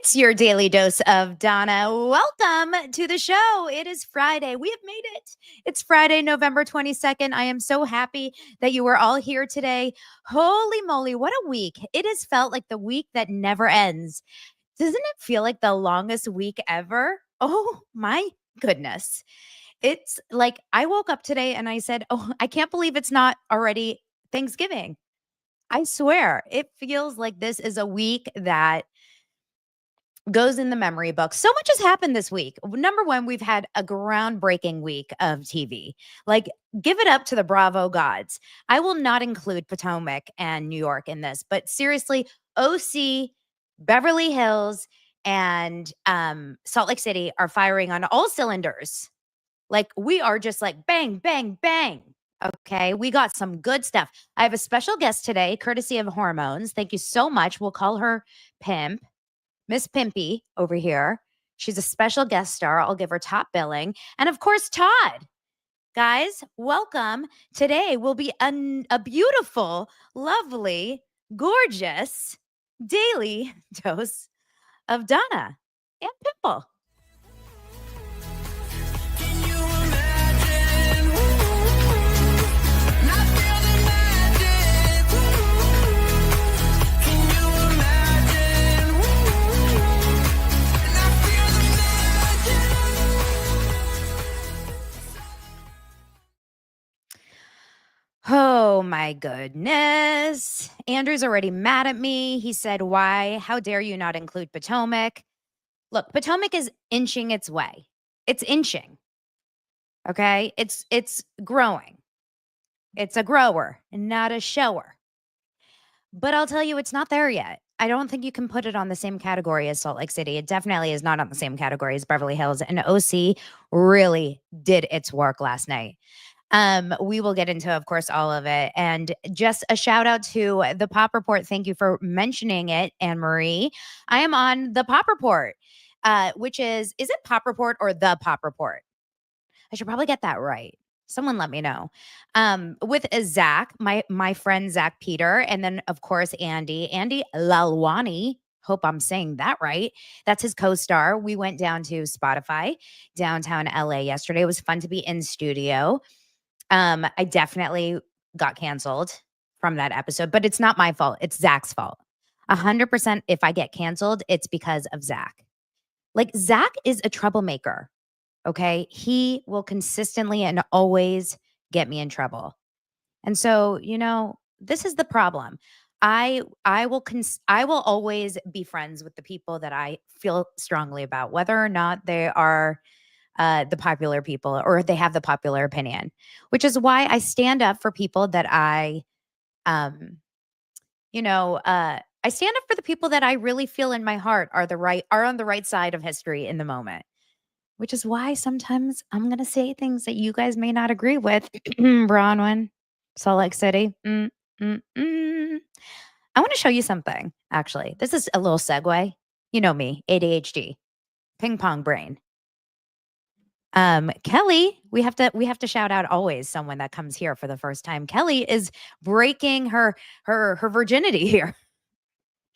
It's your daily dose of Donna. Welcome to the show. It is Friday. We have made it. It's Friday, November 22nd. I am so happy that you are all here today. Holy moly, what a week. It has felt like the week that never ends. Doesn't it feel like the longest week ever? Oh my goodness. It's like I woke up today and I said, oh, I can't believe it's not already Thanksgiving. I swear, it feels like this is a week that goes in the memory book. So much has happened this week. Number one, we've had a groundbreaking week of TV. Like, give it up to the Bravo gods. I will not include Potomac and New York in this, but seriously, OC, Beverly Hills, and Salt Lake City are firing on all cylinders. Like, we are just like bang, bang, bang. Okay, we got some good stuff. I have a special guest today, courtesy of Hormones. Thank you so much. We'll call her Pimp. Miss Pimpy over here. She's a special guest star. I'll give her top billing. And of course, Todd. Guys, welcome. Today will be a beautiful, lovely, gorgeous daily dose of Donna and Pimple. Oh my goodness. Andrew's already mad at me. He said, why? How dare you not include Potomac? Look, Potomac is inching its way. It's inching. Okay? It's growing. It's a grower and not a shower. But I'll tell you, it's not there yet. I don't think you can put it on the same category as Salt Lake City. It definitely is not on the same category as Beverly Hills. And OC really did its work last night. We will get into, of course, all of it. And just a shout out to the Pop Report. Thank you for mentioning it, Anne Marie. I am on the Pop Report, which is it Pop Report or the Pop Report? I should probably get that right. Someone let me know. With Zach, my friend Zach Peter, and then of course Andy Lalwani. Hope I'm saying that right. That's his co-star. We went down to Spotify downtown LA yesterday. It was fun to be in studio. I definitely got canceled from that episode, but it's not my fault. It's Zach's fault. 100% if I get canceled, it's because of Zach. Like, Zach is a troublemaker. Okay. He will consistently and always get me in trouble. And so, this is the problem. I will always be friends with the people that I feel strongly about, whether or not they are the popular people or they have the popular opinion, which is why I stand up for people that I stand up for the people that I really feel in my heart are on the right side of history in the moment, which is why sometimes I'm going to say things that you guys may not agree with. Bronwyn, Salt Lake City. I want to show you something, actually. This is a little segue. You know me, ADHD, ping pong brain. Kelly, we have to shout out always someone that comes here for the first time. Kelly is breaking her virginity here.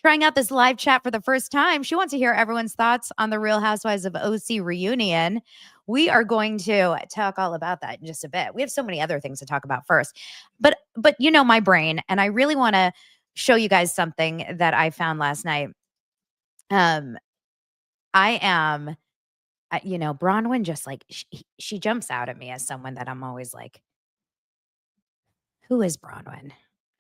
Trying out this live chat for the first time. She wants to hear everyone's thoughts on the Real Housewives of OC reunion. We are going to talk all about that in just a bit. We have so many other things to talk about first. But my brain, and I really want to show you guys something that I found last night. I am Bronwyn just like, she jumps out at me as someone that I'm always like, who is Bronwyn?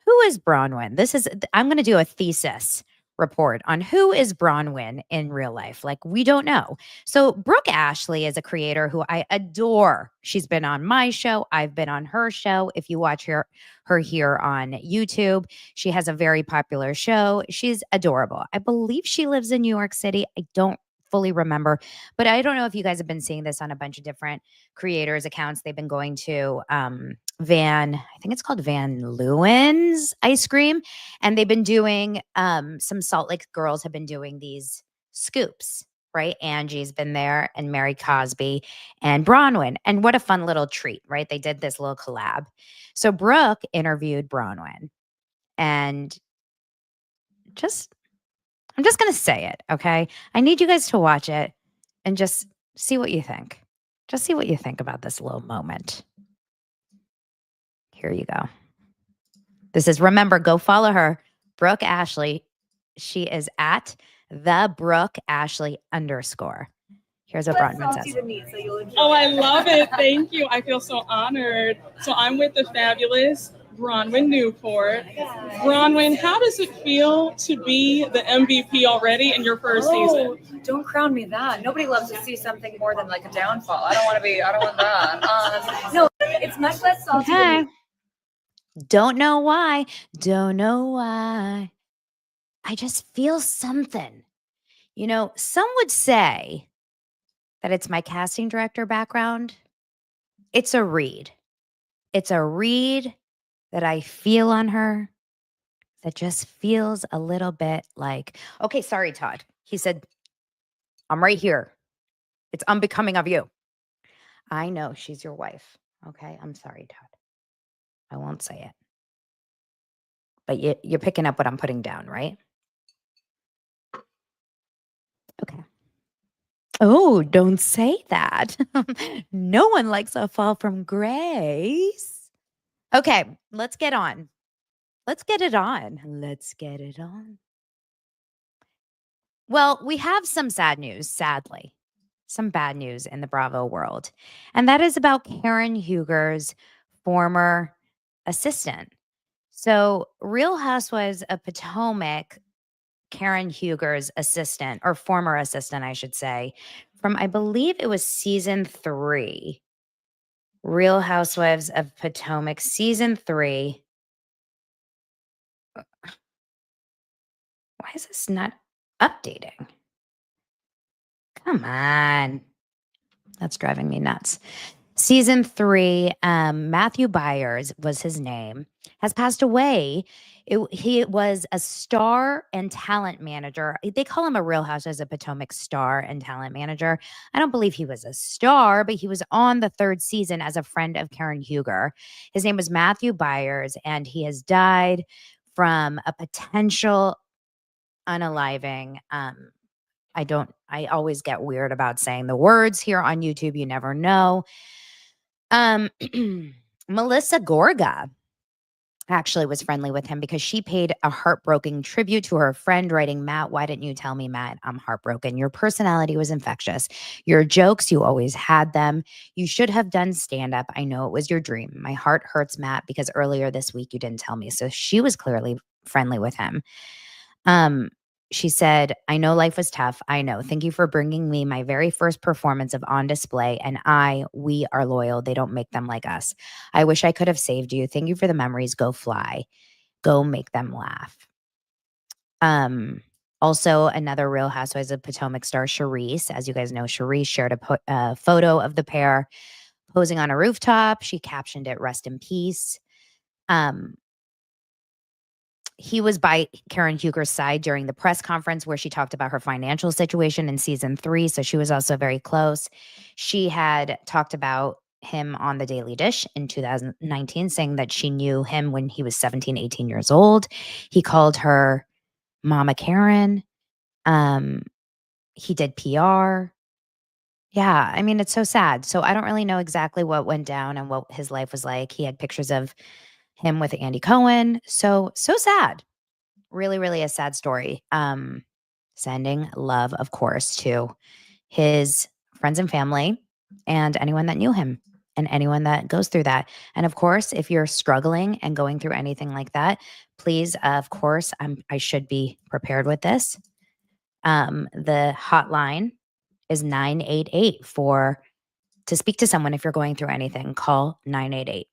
Who is Bronwyn? I'm going to do a thesis report on who is Bronwyn in real life. Like, we don't know. So Brooke Ashley is a creator who I adore. She's been on my show. I've been on her show. If you watch her here on YouTube, she has a very popular show. She's adorable. I believe she lives in New York City. I don't fully remember, but I don't know if you guys have been seeing this on a bunch of different creators accounts. They've been going to I think it's called Van Leeuwen's ice cream, and they've been doing some Salt Lake girls have been doing these scoops, right? Angie's been there, and Mary Cosby and Bronwyn, and what a fun little treat, right? They did this little collab. So Brooke interviewed Bronwyn, and just I'm just going to say it, okay? I need you guys to watch it and just see what you think. Just see what you think about this little moment. Here you go. This is, remember, go follow her, Brooke Ashley. She is at the Brooke Ashley _. Here's what Bronwyn says. Oh, I love it. Thank you. I feel so honored. So I'm with the fabulous Bronwyn Newport. Bronwyn, how does it feel to be the MVP already in your first season? Don't crown me that. Nobody loves to see something more than like a downfall. I don't want that. No, it's much less salty than me. Don't know why. Don't know why. I just feel something. You know, some would say that it's my casting director background. It's a read. It's a read that I feel on her that just feels a little bit like, okay, sorry, Todd. He said, I'm right here. It's unbecoming of you. I know she's your wife. Okay, I'm sorry, Todd. I won't say it. But you're picking up what I'm putting down, right? Okay. Oh, don't say that. No one likes a fall from grace. Okay, let's get on. Let's get it on. Let's get it on. Well, we have some sad news, sadly. Some bad news in the Bravo world. And that is about Karen Huger's former assistant. So, Real Housewives of Potomac, Karen Huger's assistant, or former assistant, I should say, from I believe it was season 3. Real Housewives of Potomac, season 3. Why is this not updating? Come on. That's driving me nuts. Season 3, Matthew Byers was his name, has passed away. He was a star and talent manager. They call him a Real Housewives of Potomac star and talent manager. I don't believe he was a star, but he was on the 3rd season as a friend of Karen Huger. His name was Matthew Byers, and he has died from a potential unaliving. I always get weird about saying the words here on YouTube. You never know. Melissa Gorga actually was friendly with him because she paid a heartbroken tribute to her friend, writing, Matt, why didn't you tell me, Matt? I'm heartbroken. Your personality was infectious. Your jokes, you always had them. You should have done stand-up. I know it was your dream. My heart hurts, Matt, because earlier this week you didn't tell me. So she was clearly friendly with him. She said, I know life was tough. I know. Thank you for bringing me my very first performance of On Display. And we are loyal. They don't make them like us. I wish I could have saved you. Thank you for the memories. Go fly. Go make them laugh. Also, another Real Housewives of Potomac star, Charisse. As you guys know, Charisse shared a photo of the pair posing on a rooftop. She captioned it, rest in peace. He was by Karen Huger's side during the press conference where she talked about her financial situation in season 3. So she was also very close. She had talked about him on The Daily Dish in 2019, saying that she knew him when he was 17, 18 years old. He called her Mama Karen. He did PR. Yeah, I mean, it's so sad. So I don't really know exactly what went down and what his life was like. He had pictures of him with Andy Cohen. So sad. Really, really a sad story. Sending love, of course, to his friends and family and anyone that knew him and anyone that goes through that. And of course, if you're struggling and going through anything like that, please, of course, I should be prepared with this. The hotline is 988 to speak to someone. If you're going through anything, call 988.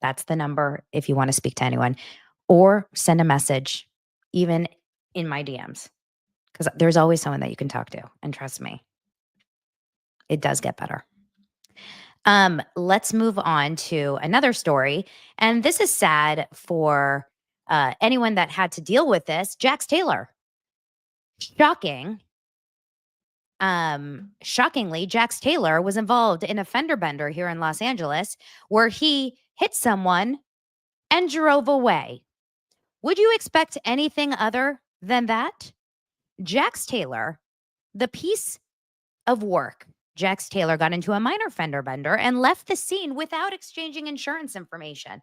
That's the number if you want to speak to anyone, or send a message, even in my DMs, because there's always someone that you can talk to. And trust me, it does get better. Let's move on to another story. And this is sad for anyone that had to deal with this. Jax Taylor. Shockingly, Jax Taylor was involved in a fender bender here in Los Angeles where he hit someone and drove away. Would you expect anything other than that? Jax Taylor, the piece of work, Jax Taylor got into a minor fender bender and left the scene without exchanging insurance information.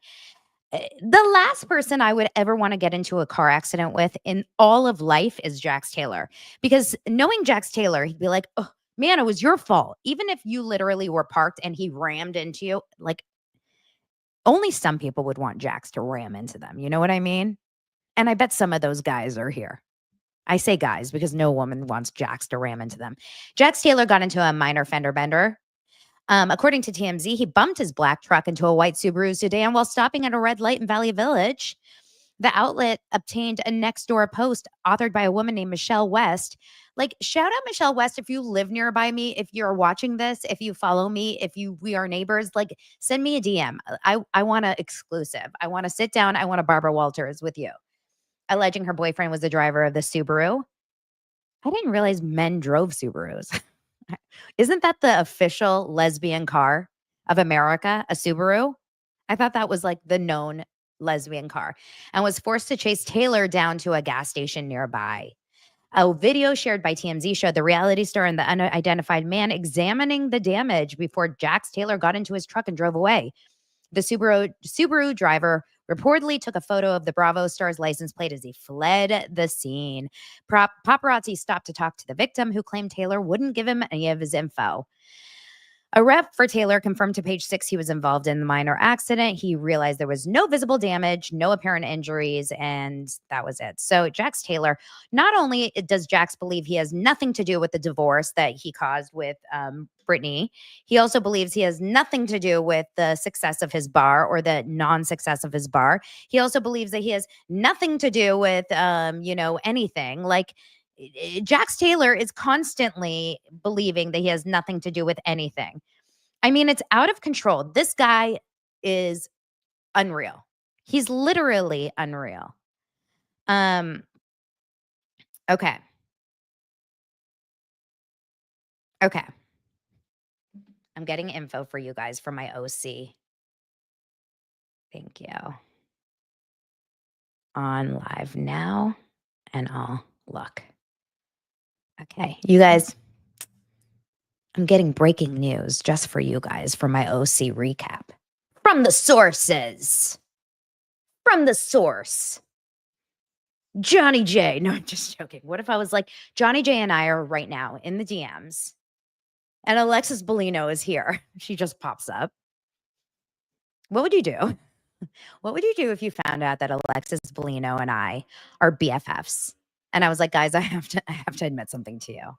The last person I would ever want to get into a car accident with in all of life is Jax Taylor. Because knowing Jax Taylor, he'd be like, oh, man, it was your fault. Even if you literally were parked and he rammed into you, like only some people would want Jax to ram into them. You know what I mean? And I bet some of those guys are here. I say guys because no woman wants Jax to ram into them. Jax Taylor got into a minor fender bender. According to TMZ, he bumped his black truck into a white Subaru sedan while stopping at a red light in Valley Village. The outlet obtained a next door post authored by a woman named Michelle West. Like, shout out Michelle West if you live nearby me, if you're watching this, if you follow me, we are neighbors, like send me a DM. I want an exclusive. I want to sit down. I want a Barbara Walters with you. Alleging her boyfriend was the driver of the Subaru. I didn't realize men drove Subarus. Isn't that the official lesbian car of America, a Subaru? I thought that was like the known lesbian car, and was forced to chase Taylor down to a gas station nearby. A video shared by TMZ showed the reality star and the unidentified man examining the damage before Jax Taylor got into his truck and drove away. The Subaru driver reportedly took a photo of the Bravo star's license plate as he fled the scene. Paparazzi stopped to talk to the victim, who claimed Taylor wouldn't give him any of his info. A rep for Taylor confirmed to Page Six he was involved in the minor accident. He realized there was no visible damage, no apparent injuries, and that was it. So Jax Taylor, not only does Jax believe he has nothing to do with the divorce that he caused with Brittany, he also believes he has nothing to do with the success of his bar or the non-success of his bar. He also believes that he has nothing to do with, anything. Like, Jax Taylor is constantly believing that he has nothing to do with anything. I mean, it's out of control. This guy is unreal. He's literally unreal. Okay. Okay. I'm getting info for you guys from my OC. Thank you. On live now, and I'll look. Okay, you guys, I'm getting breaking news just for you guys from my OC recap. From the sources. From the source. Johnny J. No, I'm just joking. What if I was like, Johnny J and I are right now in the DMs, and Alexis Bellino is here. She just pops up. What would you do? What would you do if you found out that Alexis Bellino and I are BFFs? And I was like, guys, I have to admit something to you.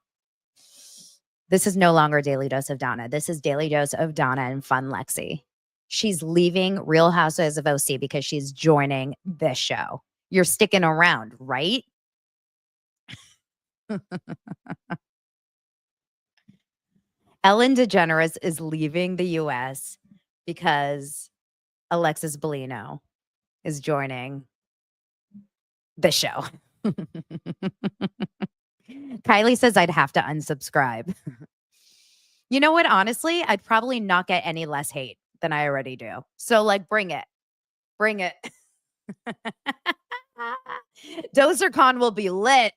This is no longer Daily Dose of Donna. This is Daily Dose of Donna and Fun Lexi. She's leaving Real Housewives of OC because she's joining this show. You're sticking around, right? Ellen DeGeneres is leaving the US because Alexis Bellino is joining the show. Kylie says I'd have to unsubscribe. You know what? Honestly, I'd probably not get any less hate than I already do. So, like, bring it. Bring it. DoserCon will be lit.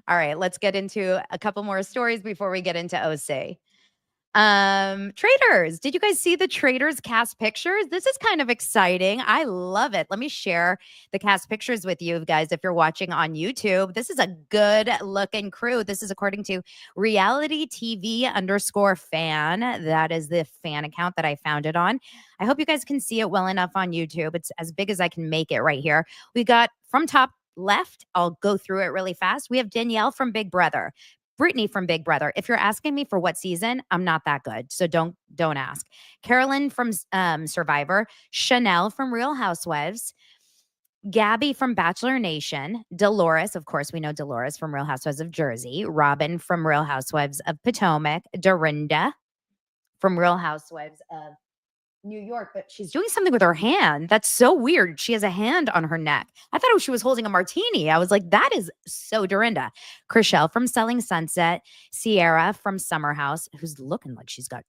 All right, let's get into a couple more stories before we get into OC. Traitors. Did you guys see the Traitors cast pictures? This is kind of exciting. I love it. Let me share the cast pictures with you guys if you're watching on YouTube. This is a good looking crew. This is according to reality TV_fan. That is the fan account that I found it on. I hope you guys can see it well enough on YouTube. It's as big as I can make it right here. We got from top left, I'll go through it really fast. We have Danielle from Big Brother. Brittany from Big Brother. If you're asking me for what season, I'm not that good. So don't ask. Carolyn from Survivor. Chanel from Real Housewives. Gabby from Bachelor Nation. Dolores, of course, we know Dolores from Real Housewives of Jersey. Robin from Real Housewives of Potomac. Dorinda from Real Housewives of New York, but she's doing something with her hand. That's so weird. She has a hand on her neck. I thought she was holding a martini. I was like, that is so Dorinda. Chriselle from Selling Sunset. Sierra from Summer House, who's looking like she's got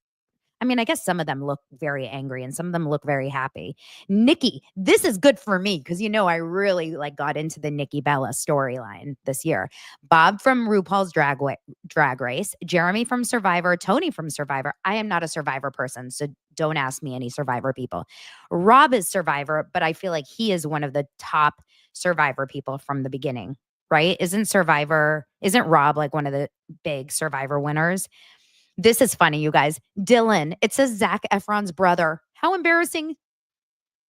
I mean, I guess some of them look very angry and some of them look very happy. Nikki, this is good for me because I really got into the Nikki Bella storyline this year. Bob from RuPaul's Drag Race, Jeremy from Survivor, Tony from Survivor. I am not a Survivor person, so don't ask me any Survivor people. Rob is Survivor, but I feel like he is one of the top Survivor people from the beginning, right? Isn't Rob one of the big Survivor winners? This is funny, you guys. Dylan, it says Zac Efron's brother. How embarrassing.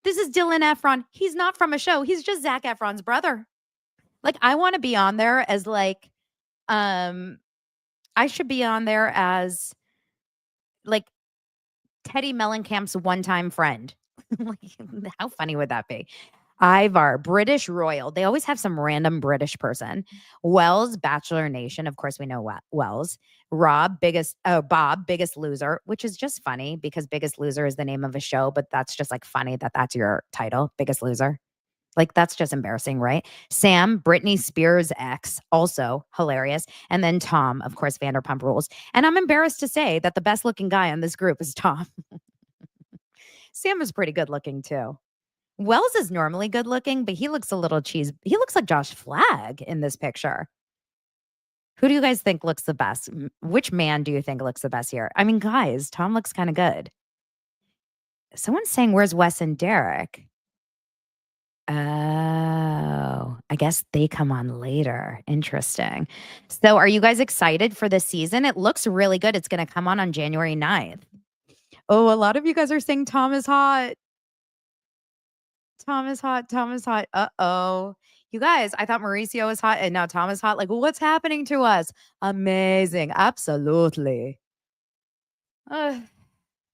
This is Dylan Efron. He's not from a show. He's just Zac Efron's brother. I want to be on there as I should be on there as Teddy Mellencamp's one-time friend. How funny would that be? Ivar, British Royal. They always have some random British person. Wells, Bachelor Nation. Of course, we know Wells. Bob, Biggest Loser, which is just funny because Biggest Loser is the name of a show, but that's just funny that that's your title, Biggest Loser. That's just embarrassing, right? Sam, Britney Spears' ex, also hilarious. And then Tom, of course, Vanderpump Rules. And I'm embarrassed to say that the best looking guy on this group is Tom. Sam is pretty good looking too. Wells is normally good looking, but he looks a little cheese. He looks like Josh Flagg in this picture. Who do you guys think looks the best? Which man do you think looks the best here? I mean, guys, Tom looks kind of good. Someone's saying, where's Wes and Derek? Oh, I guess they come on later. Interesting. So are you guys excited for this season? It looks really good. It's going to come on January 9th. Oh, a lot of you guys are saying Tom is hot. Tom is hot. Tom is hot. Uh-oh. You guys, I thought Mauricio was hot and now Tom is hot. What's happening to us? Amazing. Absolutely. The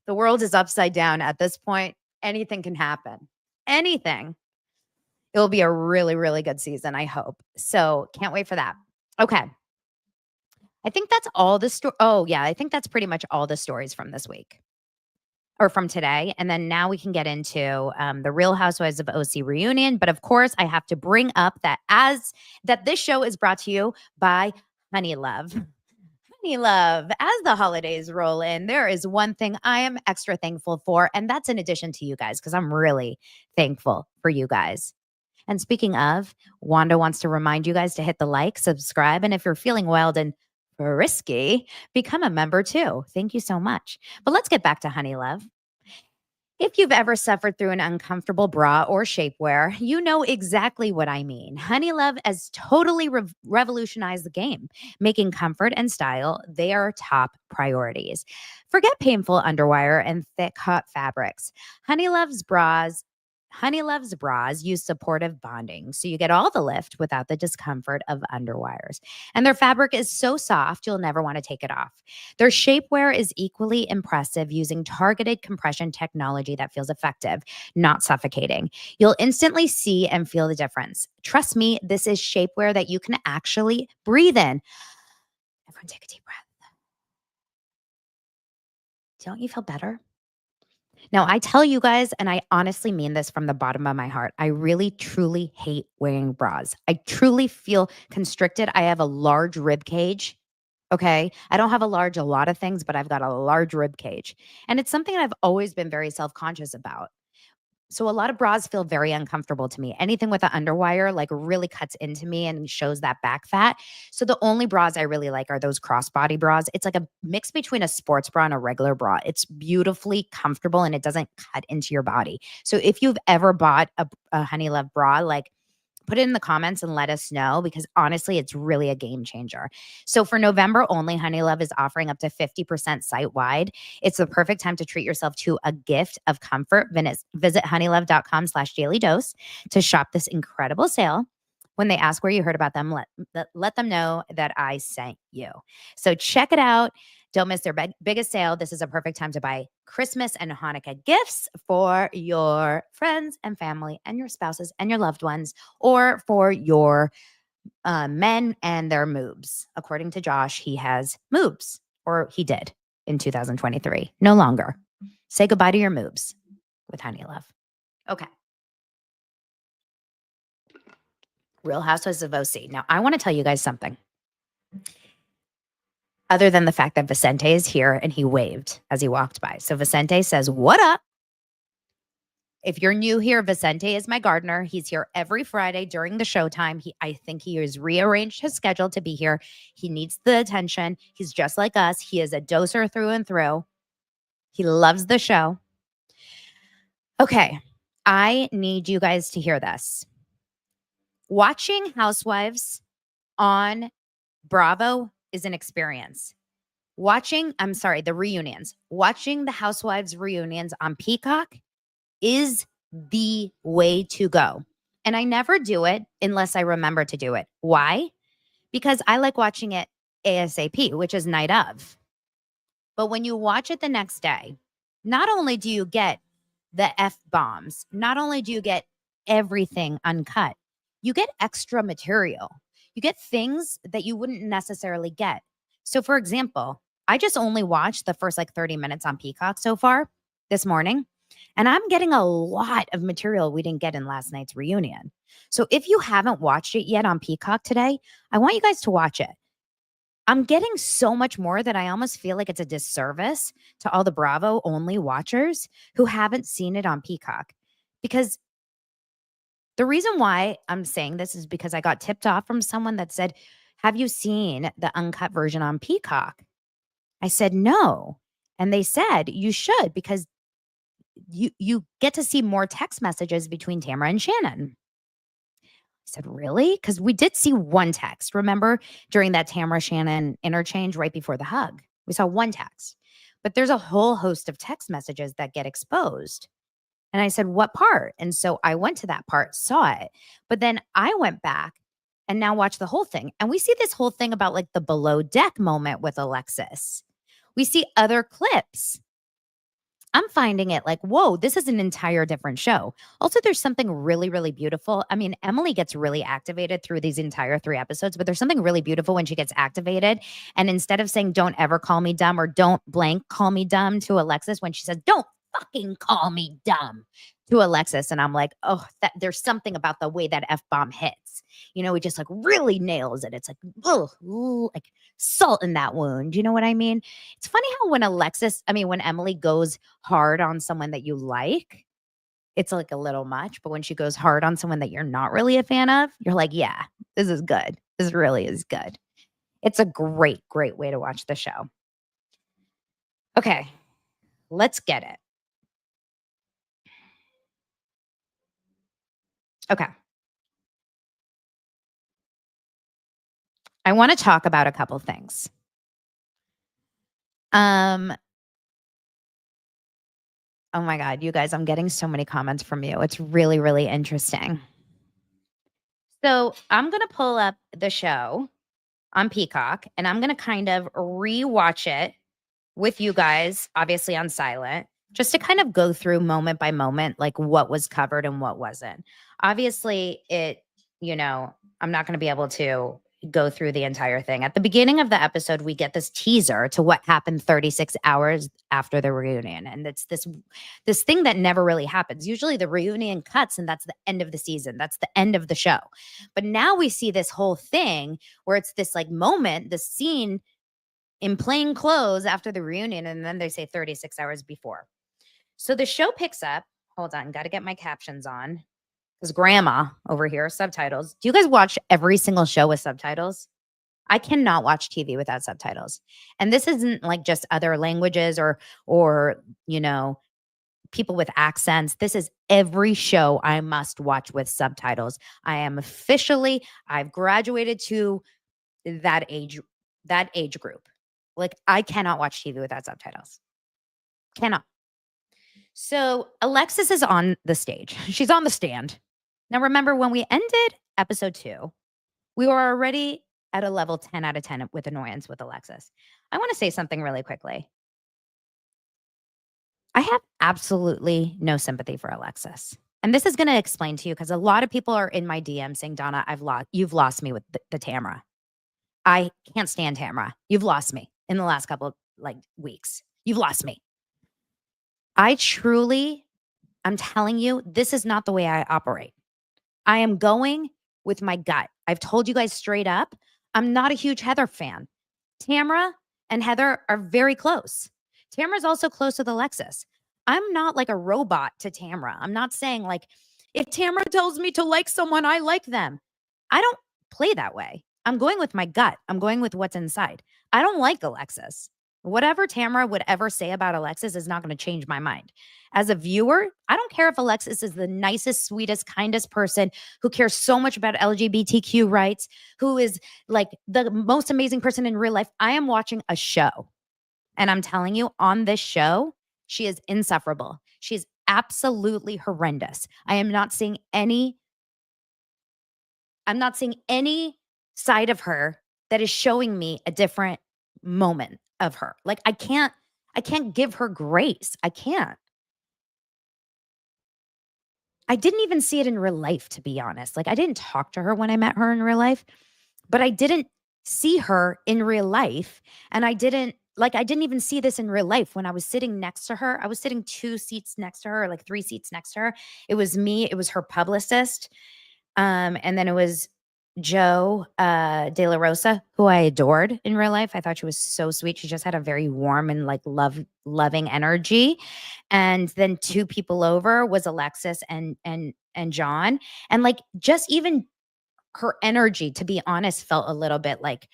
world is upside down at this point. Anything can happen. Anything. It will be a really, really good season, I hope. So can't wait for that. Okay. I think that's all the story. Oh, yeah. I think that's pretty much all the stories from this week. Or from today. And then now we can get into the Real Housewives of OC reunion. But of course, I have to bring up that this show is brought to you by HONEYLOVE. HONEYLOVE, as the holidays roll in, there is one thing I am extra thankful for. And that's in addition to you guys, because I'm really thankful for you guys. And speaking of, Wanda wants to remind you guys to hit the like, subscribe, and if you're feeling wild and risky, become a member too. Thank you so much. But let's get back to HONEYLOVE. If you've ever suffered through an uncomfortable bra or shapewear, you know exactly what I mean. HONEYLOVE has totally revolutionized the game, making comfort and style their top priorities. Forget painful underwire and thick, hot fabrics. HONEYLOVE's bras use supportive bonding, so you get all the lift without the discomfort of underwires. And their fabric is so soft, you'll never want to take it off. Their shapewear is equally impressive, using targeted compression technology that feels effective, not suffocating. You'll instantly see and feel the difference. Trust me, this is shapewear that you can actually breathe in. Everyone take a deep breath. Don't you feel better? Now, I tell you guys, and I honestly mean this from the bottom of my heart, I really, truly hate wearing bras. I truly feel constricted. I have a large rib cage. Okay. I don't have a lot of things, but I've got a large rib cage. And it's something I've always been very self-conscious about. So a lot of bras feel very uncomfortable to me. Anything with an underwire really cuts into me and shows that back fat. So the only bras I really like are those crossbody bras. It's like a mix between a sports bra and a regular bra. It's beautifully comfortable and it doesn't cut into your body. So if you've ever bought a HONEYLOVE bra, put it in the comments and let us know, because honestly, it's really a game changer. So for November only, HONEYLOVE is offering up to 50% site-wide. It's the perfect time to treat yourself to a gift of comfort. Visit honeylove.com/dailydose to shop this incredible sale. When they ask where you heard about them, let them know that I sent you. So check it out. Don't miss their biggest sale. This is a perfect time to buy Christmas and Hanukkah gifts for your friends and family and your spouses and your loved ones, or for your men and their moobs. According to Josh, he has moobs, or he did in 2023. No longer. Say goodbye to your moobs with HONEYLOVE. Okay. Real Housewives of OC. Now, I want to tell you guys something. other than the fact that Vicente is here and he waved as he walked by. So Vicente says, "What up?" If you're new here, Vicente is my gardener. He's here every Friday during the showtime. I think he has rearranged his schedule to be here. He needs the attention. He's just like us. He is a doser through and through. He loves the show. Okay, I need you guys to hear this. Watching Housewives on Bravo is an experience. The reunions. Watching the Housewives reunions on Peacock is the way to go. And I never do it unless I remember to do it. Why? Because I like watching it ASAP, which is night of. But when you watch it the next day, not only do you get the F-bombs, not only do you get everything uncut, you get extra material. You get things that you wouldn't necessarily get. So for example, I just only watched the first 30 minutes on Peacock so far this morning. And I'm getting a lot of material we didn't get in last night's reunion. So if you haven't watched it yet on Peacock today, I want you guys to watch it. I'm getting so much more that I almost feel like it's a disservice to all the Bravo only watchers who haven't seen it on Peacock. Because the reason why I'm saying this is because I got tipped off from someone that said, "Have you seen the uncut version on Peacock?" I said, "No." And they said, "You should, because you get to see more text messages between Tamra and Shannon." I said, "Really?" Because we did see one text. Remember during that Tamra Shannon interchange right before the hug? We saw one text. But there's a whole host of text messages that get exposed. And I said, "What part?" And so I went to that part, saw it. But then I went back and now watch the whole thing. And we see this whole thing about the below deck moment with Alexis. We see other clips. I'm finding it whoa, this is an entire different show. Also, there's something really, really beautiful. I mean, Emily gets really activated through these entire 3 episodes, but there's something really beautiful when she gets activated. And instead of saying, "Don't ever call me dumb," or "Don't blank call me dumb" to Alexis, when she says, "Don't fucking call me dumb" to Alexis. And I'm like, oh, there's something about the way that F-bomb hits. It just really nails it. It's like salt in that wound. You know what I mean? It's funny how when Emily goes hard on someone that you like, it's a little much. But when she goes hard on someone that you're not really a fan of, you're like, yeah, this is good. This really is good. It's a great, great way to watch the show. Okay, let's get it. Okay. I want to talk about a couple things. Oh my God, you guys, I'm getting so many comments from you. It's really, really interesting. So I'm going to pull up the show on Peacock and I'm going to kind of rewatch it with you guys, obviously on silent, just to kind of go through moment by moment, what was covered and what wasn't. Obviously, I'm not going to be able to go through the entire thing. At the beginning of the episode, we get this teaser to what happened 36 hours after the reunion. And it's this thing that never really happens. Usually the reunion cuts and that's the end of the season. That's the end of the show. But now we see this whole thing where it's this moment, the scene in plain clothes after the reunion. And then they say 36 hours before. So the show picks up. Hold on. Got to get my captions on. Because grandma over here, subtitles. Do you guys watch every single show with subtitles? I cannot watch TV without subtitles. And this isn't just other languages or people with accents. This is every show I must watch with subtitles. I've graduated to that age group. I cannot watch TV without subtitles. Cannot. So Alexis is on the stage. She's on the stand. Now, remember when we ended episode 2, we were already at a level 10 out of 10 with annoyance with Alexis. I want to say something really quickly. I have absolutely no sympathy for Alexis. And this is going to explain to you because a lot of people are in my DM saying, "Donna, you've lost me with the Tamra. I can't stand Tamra. You've lost me in the last couple of weeks. You've lost me." I'm telling you, this is not the way I operate. I am going with my gut. I've told you guys straight up, I'm not a huge Heather fan. Tamra and Heather are very close. Tamra's also close with Alexis. I'm not like a robot to Tamra. I'm not saying like, if Tamra tells me to like someone, I like them. I don't play that way. I'm going with my gut. I'm going with what's inside. I don't like Alexis. Whatever Tamra would ever say about Alexis is not going to change my mind. As a viewer, I don't care if Alexis is the nicest, sweetest, kindest person who cares so much about LGBTQ rights, who is like the most amazing person in real life. I am watching a show. And I'm telling you, on this show, she is insufferable. She's absolutely horrendous. I'm not seeing any side of her that is showing me a different moment of her. Like I can't give her grace. I can't. I didn't even see it in real life, to be honest. Like I didn't talk to her when I met her in real life, but I didn't see her in real life. And I didn't even see this in real life when I was sitting next to her. I was sitting 2 seats next to her, or like 3 seats next to her. It was me, it was her publicist. And then it was Joe De La Rosa, who I adored in real life. I thought she was so sweet. She just had a very warm and like loving energy. And then 2 people over was Alexis and John. And like just even her energy, to be honest, felt a little bit like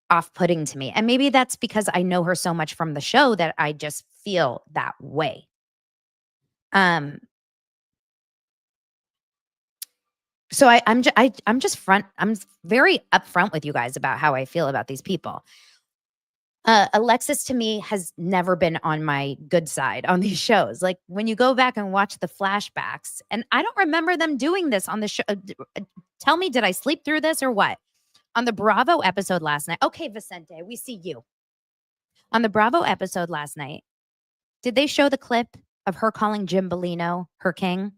off-putting to me. And maybe that's because I know her so much from the show that I just feel that way. So I'm very upfront with you guys about how I feel about these people. Alexis to me has never been on my good side on these shows. Like when you go back and watch the flashbacks, and I don't remember them doing this on the show. Tell me, did I sleep through this or what? On the Bravo episode last night. Okay, Vicente, we see you. On the Bravo episode last night, did they show the clip of her calling Jim Bellino her king?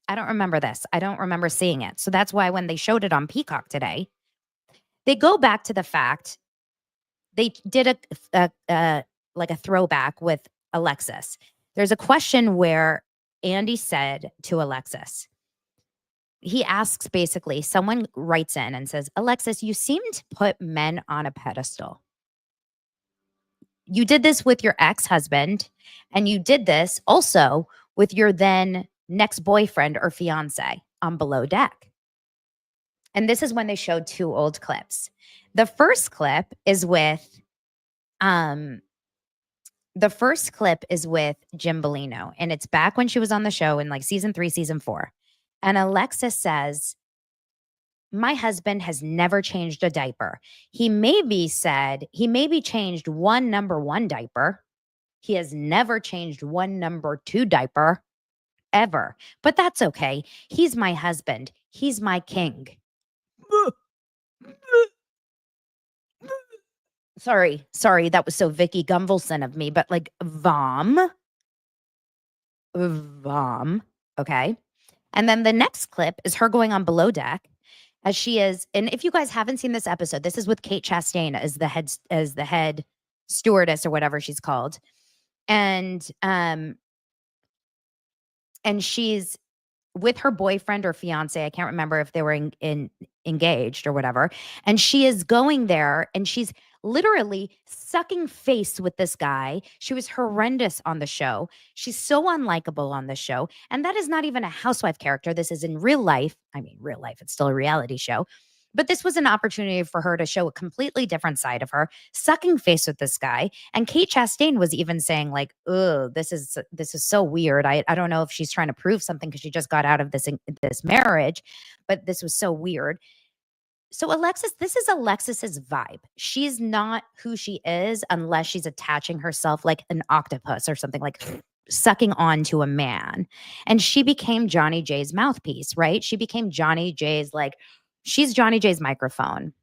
I don't remember this. I don't remember seeing it. So that's why when they showed it on Peacock today, they go back to the fact they did a throwback with Alexis. There's a question where Andy said to Alexis, he asks basically, someone writes in and says, Alexis, you seem to put men on a pedestal. You did this with your ex-husband, and you did this also with your then next boyfriend or fiance on Below Deck. And this is when they showed 2 old clips. The first clip is with Jim Bellino, and it's back when she was on the show in like season 3, season 4. And Alexis says, my husband has never changed a diaper. He maybe changed one number 1 diaper. He has never changed one number 2 diaper ever. But that's okay. He's my husband. He's my king. Sorry. That was so Vicky Gunvalson of me, but like vom. Okay. And then the next clip is her going on Below Deck as she is. And if you guys haven't seen this episode, this is with Kate Chastain as the head stewardess or whatever she's called. And she's with her boyfriend or fiance. I can't remember if they were engaged or whatever. And she is going there and she's literally sucking face with this guy. She was horrendous on the show. She's so unlikable on the show. And that is not even a housewife character. This is in real life. I mean, real life, it's still a reality show. But this was an opportunity for her to show a completely different side of her, sucking face with this guy. And Kate Chastain was even saying like, "Ugh, this is so weird. I don't know if she's trying to prove something because she just got out of this marriage, but this was so weird." So Alexis, this is Alexis's vibe. She's not who she is unless she's attaching herself like an octopus or something, like sucking on to a man. And she became Johnny J's mouthpiece, right? She became Johnny J's she's Johnny J's microphone.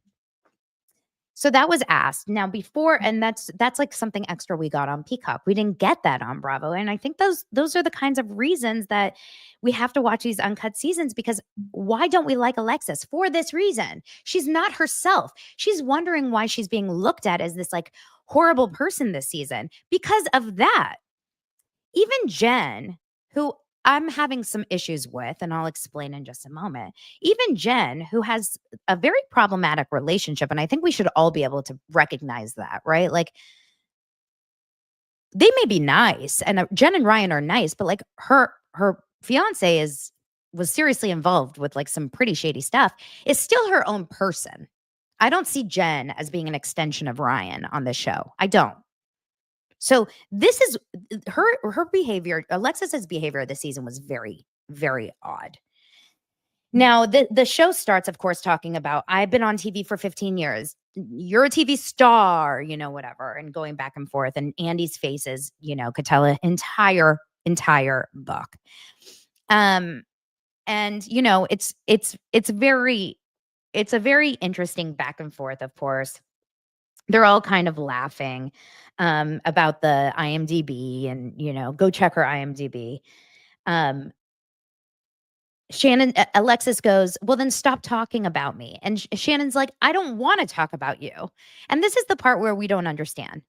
So that was asked. Now before, and that's like something extra we got on Peacock. We didn't get that on Bravo. And I think those are the kinds of reasons that we have to watch these uncut seasons, because why don't we like Alexis? For this reason. She's not herself. She's wondering why she's being looked at as this like horrible person this season because of that. Even Jen, who I'm having some issues with, and I'll explain in just a moment. Even Jen, who has a very problematic relationship, and I think we should all be able to recognize that, right? Like, they may be nice, and Jen and Ryan are nice, but like her fiance was seriously involved with like some pretty shady stuff. Is still her own person. I don't see Jen as being an extension of Ryan on this show. I don't. So this is her behavior. Alexis's behavior this season was very, very odd. Now, the show starts, of course, talking about, I've been on TV for 15 years. You're a TV star, whatever, and going back and forth. And Andy's faces, could tell an entire book. And it's a very interesting back and forth, of course. They're all kind of laughing about the IMDb and, go check her IMDb. Alexis goes, well, then stop talking about me. And Shannon's like, I don't want to talk about you. And this is the part where we don't understand.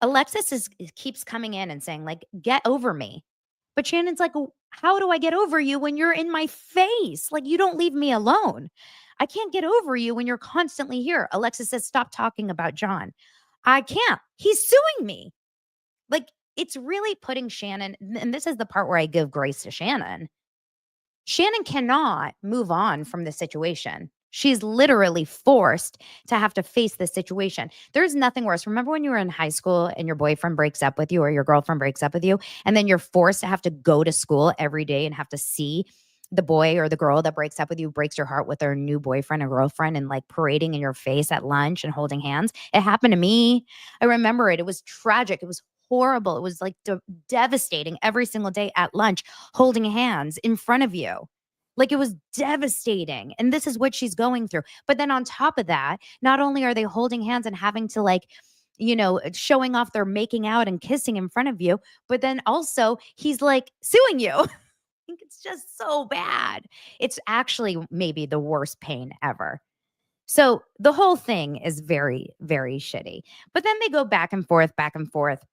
Alexis keeps coming in and saying, like, get over me. But Shannon's like, how do I get over you when you're in my face? Like, you don't leave me alone. I can't get over you when you're constantly here. Alexis says, stop talking about John. I can't. He's suing me. Like, it's really putting Shannon, and this is the part where I give grace to Shannon. Shannon cannot move on from the situation. She's literally forced to have to face this situation. There's nothing worse. Remember when you were in high school and your boyfriend breaks up with you or your girlfriend breaks up with you, and then you're forced to have to go to school every day and have to see the boy or the girl that breaks up with you, breaks your heart with their new boyfriend or girlfriend, and like parading in your face at lunch and holding hands. It happened to me. I remember it. It was tragic. It was horrible. It was like devastating every single day at lunch, holding hands in front of you. Like, it was devastating. And this is what she's going through. But then on top of that, not only are they holding hands and having to like, showing off their making out and kissing in front of you, but then also he's like suing you. I think it's just so bad. It's actually maybe the worst pain ever. So the whole thing is very, very shitty. But then they go back and forth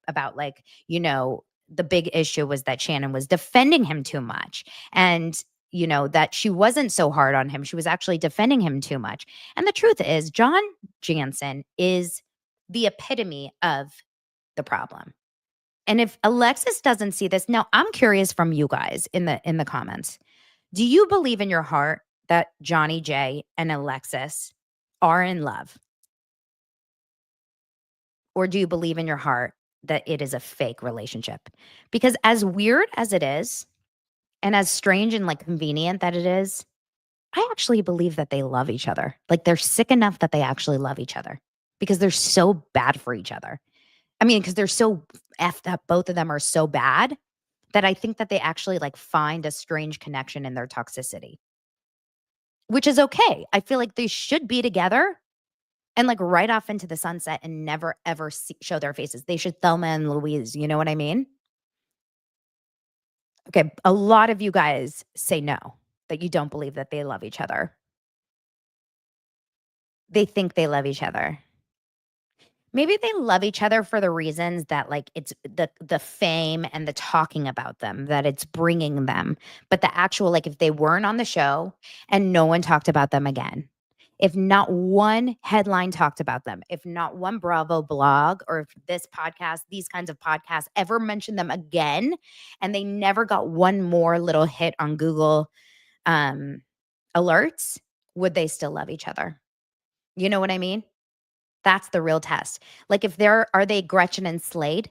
about like, the big issue was that Shannon was defending him too much. And that she wasn't so hard on him. She was actually defending him too much. And the truth is, John Jansen is the epitome of the problem. And if Alexis doesn't see this, now I'm curious from you guys in the comments. Do you believe in your heart that Johnny J and Alexis are in love? Or do you believe in your heart that it is a fake relationship? Because as weird as it is, and as strange and like convenient that it is, I actually believe that they love each other. Like, they're sick enough that they actually love each other because they're so bad for each other. I mean, because they're so effed up. Both of them are so bad that I think that they actually like find a strange connection in their toxicity, which is okay. I feel like they should be together and like right off into the sunset and never, ever show their faces. They should Thelma and Louise. You know what I mean? Okay, a lot of you guys say no, that you don't believe that they love each other. They think they love each other. Maybe they love each other for the reasons that like it's the fame and the talking about them that it's bringing them. But the actual, like, if they weren't on the show and no one talked about them again, if not one headline talked about them, if not one Bravo blog or if this podcast, these kinds of podcasts ever mentioned them again, and they never got one more little hit on Google alerts, would they still love each other? You know what I mean? That's the real test. Like, if are they Gretchen and Slade?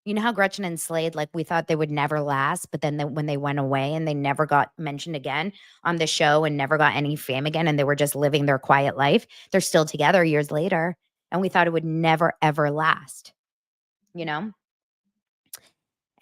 You know how Gretchen and Slade, like, we thought they would never last, but then when they went away and they never got mentioned again on the show and never got any fame again, and they were just living their quiet life, they're still together years later. And we thought it would never, ever last,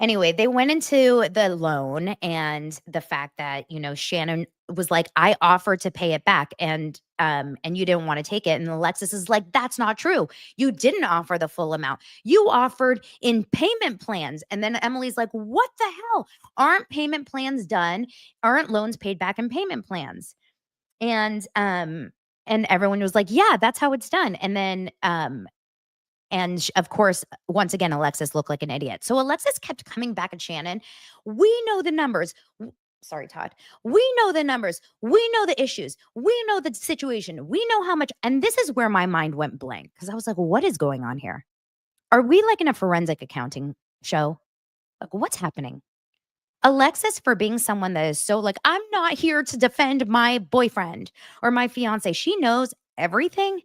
Anyway, they went into the loan and the fact that, Shannon was like, I offered to pay it back and you didn't want to take it. And Alexis is like, that's not true. You didn't offer the full amount. You offered in payment plans. And then Emily's like, what the hell? Aren't payment plans done? Aren't loans paid back in payment plans? And everyone was like, yeah, that's how it's done. And then And of course, once again, Alexis looked like an idiot. So Alexis kept coming back at Shannon. We know the numbers. Sorry, Todd. We know the numbers. We know the issues. We know the situation. We know how much. And this is where my mind went blank because I was like, what is going on here? Are we like in a forensic accounting show? Like, what's happening? Alexis, for being someone that is so like, I'm not here to defend my boyfriend or my fiance. She knows everything.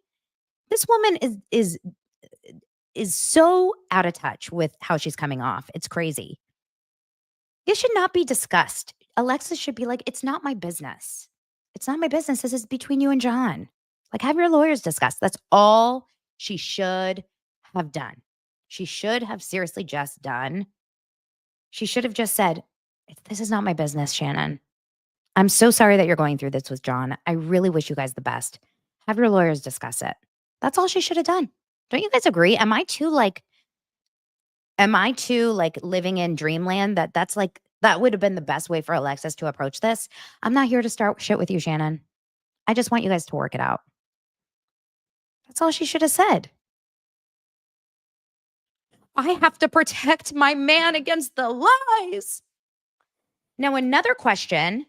This woman is so out of touch with how she's coming off. It's crazy. This should not be discussed. Alexis should be like, it's not my business. It's not my business. This is between you and John. Like, have your lawyers discuss. That's all she should have done. She should have seriously just done. She should have just said, this is not my business, Shannon. I'm so sorry that you're going through this with John. I really wish you guys the best. Have your lawyers discuss it. That's all she should have done. Don't you guys agree? Am I too living in dreamland that would have been the best way for Alexis to approach this? I'm not here to start shit with you, Shannon. I just want you guys to work it out. That's all she should have said. I have to protect my man against the lies. Now, another question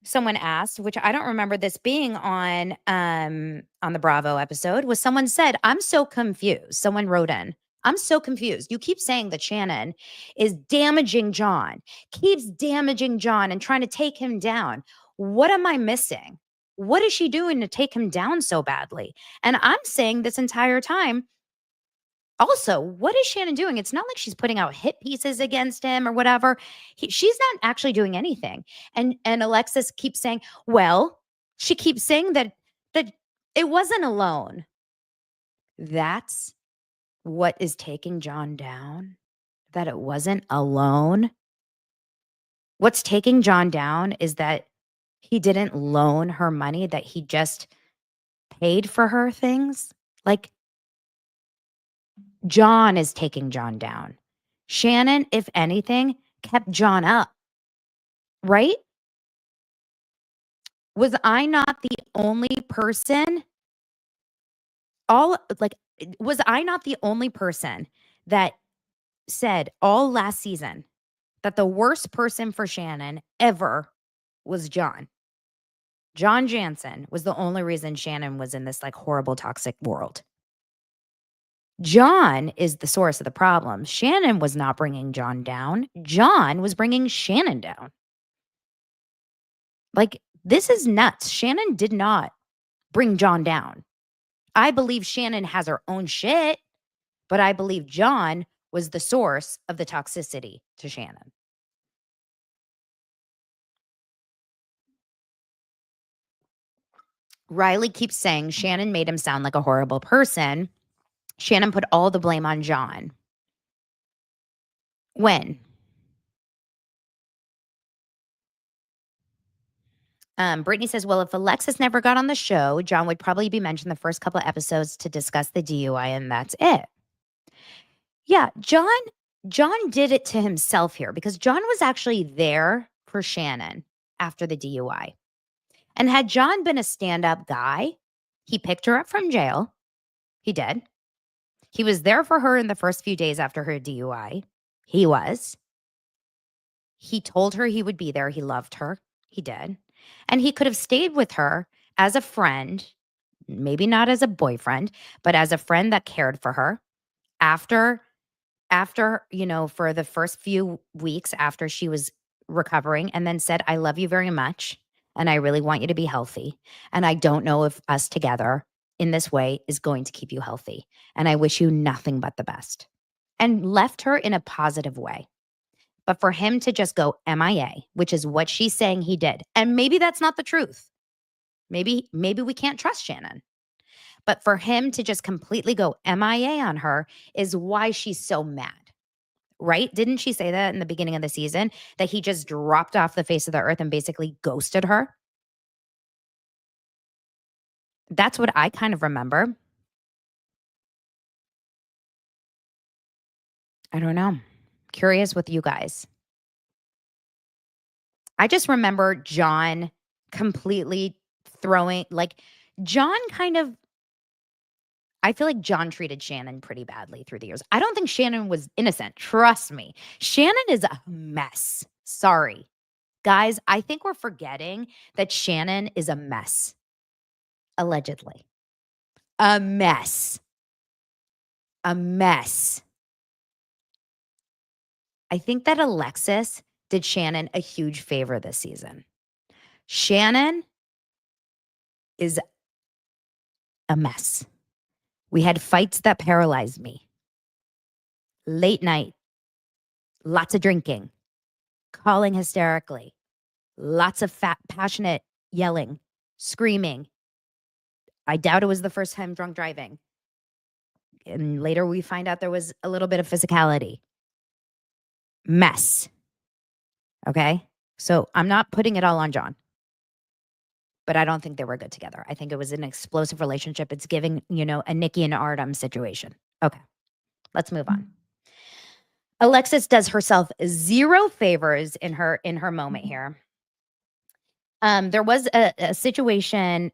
someone asked, which I don't remember this being on the Bravo episode, was someone said, I'm so confused. Someone wrote in, I'm so confused. You keep saying that Shannon is damaging John, keeps damaging John and trying to take him down. What am I missing? What is she doing to take him down so badly? And I'm saying this entire time, also, what is Shannon doing? It's not like she's putting out hit pieces against him or whatever. She's not actually doing anything. And Alexis keeps saying, well, she keeps saying that it wasn't alone. That's what is taking John down, that it wasn't alone. What's taking John down is that he didn't loan her money, that he just paid for her things. Like, John is taking John down. Shannon, if anything, kept John up, right? Was I not the only person? Was I not the only person that said all last season that the worst person for Shannon ever was John? John Jansen was the only reason Shannon was in this like horrible, toxic world. John is the source of the problem. Shannon was not bringing John down. John was bringing Shannon down. Like, this is nuts. Shannon did not bring John down. I believe Shannon has her own shit, but I believe John was the source of the toxicity to Shannon. Riley keeps saying Shannon made him sound like a horrible person. Shannon put all the blame on John. When? Brittany says, well, if Alexis never got on the show, John would probably be mentioned the first couple of episodes to discuss the DUI, and that's it. Yeah, John did it to himself here because John was actually there for Shannon after the DUI. And had John been a stand-up guy, he picked her up from jail. He did. He was there for her in the first few days after her DUI. He was. He told her he would be there. He loved her. He did. And he could have stayed with her as a friend, maybe not as a boyfriend, but as a friend that cared for her after, for the first few weeks after she was recovering, and then said, I love you very much. And I really want you to be healthy. And I don't know if us together in this way is going to keep you healthy. And I wish you nothing but the best. And left her in a positive way. But for him to just go MIA, which is what she's saying he did. And maybe that's not the truth. Maybe we can't trust Shannon. But for him to just completely go MIA on her is why she's so mad. Right? Didn't she say that in the beginning of the season? That he just dropped off the face of the earth and basically ghosted her? That's what I kind of remember. I don't know. Curious with you guys. I just remember John completely throwing, like, John kind of, I feel like John treated Shannon pretty badly through the years. I don't think Shannon was innocent. Trust me. Shannon is a mess. Sorry. Guys, I think we're forgetting that Shannon is a mess. Allegedly. A mess. A mess. I think that Alexis did Shannon a huge favor this season. Shannon is a mess. We had fights that paralyzed me. Late night, lots of drinking, calling hysterically, lots of passionate yelling, screaming. I doubt it was the first time drunk driving. And later we find out there was a little bit of physicality. Mess. Okay? So I'm not putting it all on John. But I don't think they were good together. I think it was an explosive relationship. It's giving, a Nikki and Artem situation. Okay, let's move on. Alexis does herself zero favors in her moment here. There was a situation.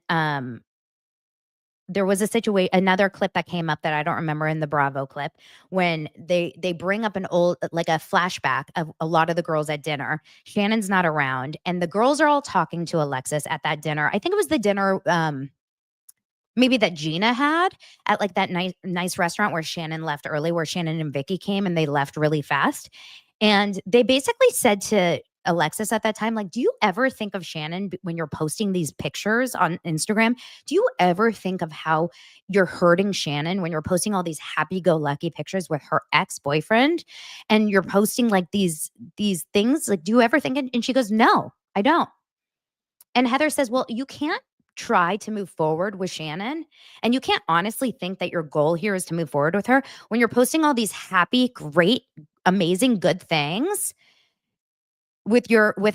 There was another clip that came up that I don't remember in the Bravo clip when they bring up an old, like a flashback of a lot of the girls at dinner. Shannon's not around and the girls are all talking to Alexis at that dinner. I think it was the dinner maybe that Gina had at like that nice restaurant where Shannon left early, where Shannon and Vicky came and they left really fast. And they basically said to Alexis at that time, like, do you ever think of Shannon when you're posting these pictures on Instagram? Do you ever think of how you're hurting Shannon when you're posting all these happy-go-lucky pictures with her ex-boyfriend and you're posting like these things? Like, do you ever think? And she goes, no, I don't. And Heather says, well, you can't try to move forward with Shannon and you can't honestly think that your goal here is to move forward with her when you're posting all these happy, great, amazing, good things with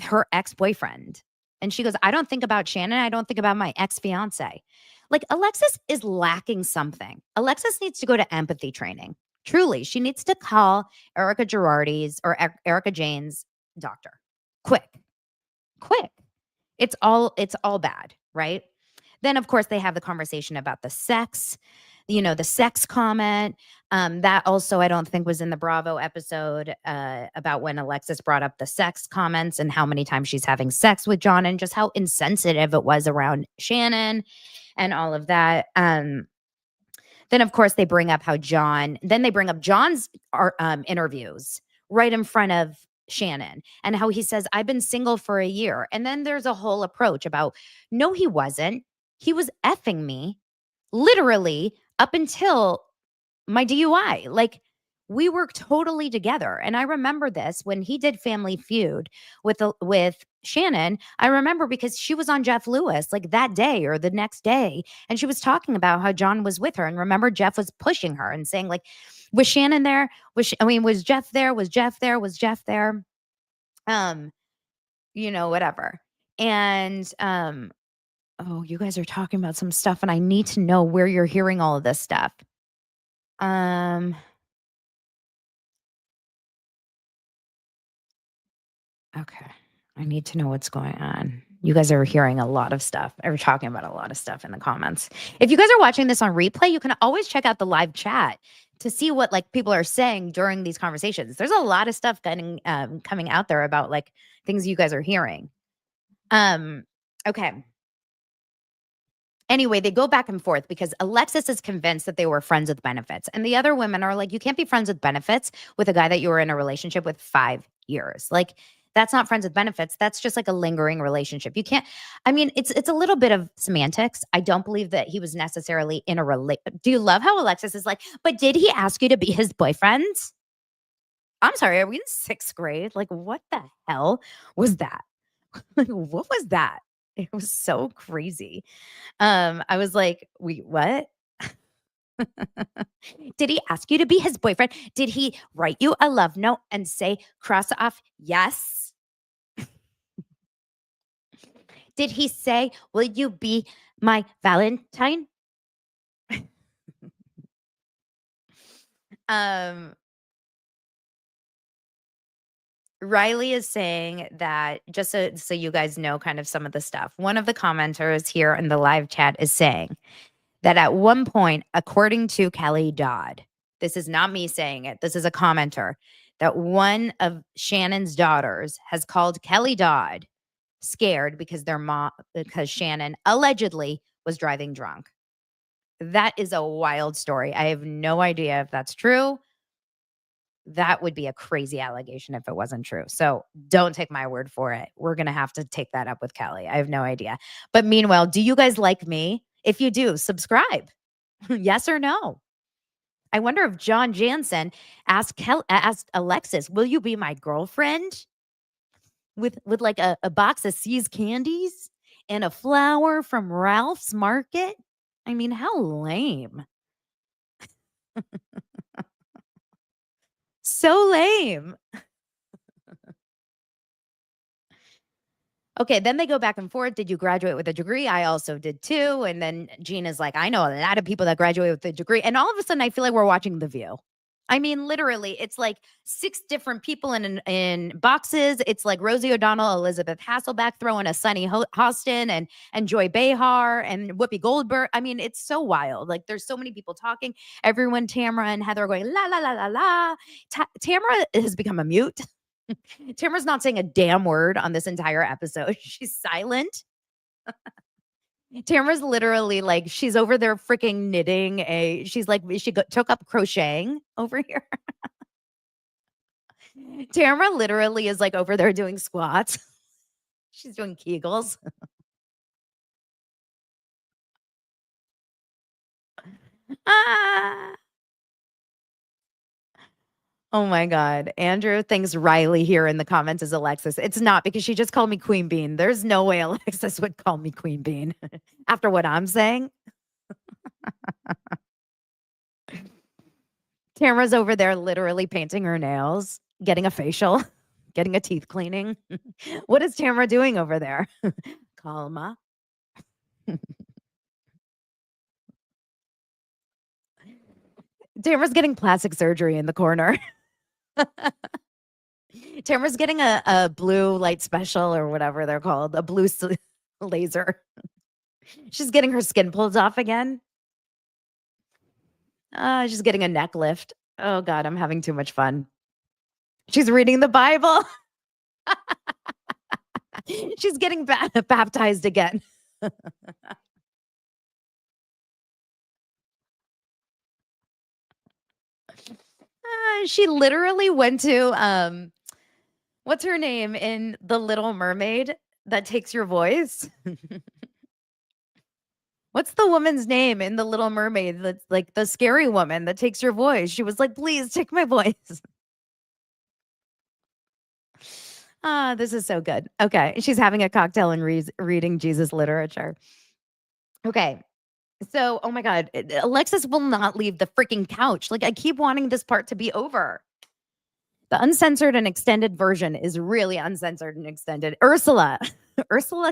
her ex-boyfriend. And she goes, I don't think about Shannon. I don't think about my ex-fiance. Like, Alexis is lacking something. Alexis needs to go to empathy training. Truly, she needs to call Erica Girardi's or Erica Jane's doctor. Quick. It's all bad, right? Then, of course, they have the conversation about the sex, the sex comment. That also, I don't think was in the Bravo episode about when Alexis brought up the sex comments and how many times she's having sex with John and just how insensitive it was around Shannon and all of that. Then, of course, they bring up John's interviews right in front of Shannon and how he says, I've been single for a year. And then there's a whole approach about, no, he wasn't. He was effing me literally up until my DUI. Like, we were totally together. And I remember this when he did Family Feud with Shannon. I remember because she was on Jeff Lewis like that day or the next day. And she was talking about how John was with her. And remember, Jeff was pushing her and saying, like, was Shannon there? Was Jeff there? Was Jeff there? Was Jeff there? Whatever. And, oh, you guys are talking about some stuff and I need to know where you're hearing all of this stuff. Okay. I need to know what's going on. You guys are hearing a lot of stuff. Or talking about a lot of stuff in the comments. If you guys are watching this on replay, you can always check out the live chat to see what like people are saying during these conversations. There's a lot of stuff coming out there about like things you guys are hearing. Okay. Anyway, they go back and forth because Alexis is convinced that they were friends with benefits. And the other women are like, you can't be friends with benefits with a guy that you were in a relationship with 5 years. Like, that's not friends with benefits. That's just like a lingering relationship. You can't, it's a little bit of semantics. I don't believe that he was necessarily in a relationship. Do you love how Alexis is like, but did he ask you to be his boyfriend? I'm sorry, are we in 6th grade? Like, what the hell was that? Like, what was that? It was so crazy. I was like, wait, what? Did he ask you to be his boyfriend? Did he write you a love note and say, cross off, yes? Did he say, will you be my Valentine? Riley is saying that, just so you guys know kind of some of the stuff. One of the commenters here in the live chat is saying that at one point, according to Kelly Dodd, this is not me saying it, this is a commenter, that one of Shannon's daughters has called Kelly Dodd scared because because Shannon allegedly was driving drunk. That is a wild story. I have no idea if that's true. That would be a crazy allegation if it wasn't true. So don't take my word for it. We're going to have to take that up with Kelly. I have no idea. But meanwhile, do you guys like me? If you do, subscribe. Yes or no? I wonder if John Jansen asked Alexis, will you be my girlfriend? With like a box of See's candies and a flower from Ralph's Market? I mean, how lame. So lame. Okay, then they go back and forth. Did you graduate with a degree? I also did too. And then Gina's like, I know a lot of people that graduate with a degree. And all of a sudden, I feel like we're watching The View. I mean, literally, it's like 6 different people in boxes. It's like Rosie O'Donnell, Elizabeth Hasselbeck throwing a Sunny Hostin and Joy Behar and Whoopi Goldberg. I mean, it's so wild. Like, there's so many people talking. Everyone, Tamra and Heather are going, la, la, la, la, la. Tamra has become a mute. Tamra's not saying a damn word on this entire episode. She's silent. Tamra's literally like, she's over there freaking knitting she's like, took up crocheting over here. Tamra literally is like over there doing squats. She's doing Kegels. Ah. Oh my God. Andrew thinks Riley here in the comments is Alexis. It's not, because she just called me Queen Bean. There's no way Alexis would call me Queen Bean after what I'm saying. Tamara's over there literally painting her nails, getting a facial, getting a teeth cleaning. What is Tamara doing over there? Calma. Tamara's getting plastic surgery in the corner. Tamara's getting a blue light special or whatever they're called, a blue laser. She's getting her skin pulled off again. She's getting a neck lift. Oh God, I'm having too much fun. She's reading the Bible. She's getting baptized again. She literally went to what's her name in The Little Mermaid that takes your voice? What's the woman's name in The Little Mermaid that's like the scary woman that takes your voice? She was like, please take my voice. This is so good. Okay. She's having a cocktail and reading Jesus literature. Okay. So, oh my God, Alexis will not leave the freaking couch. Like, I keep wanting this part to be over. The uncensored and extended version is really uncensored and extended. Ursula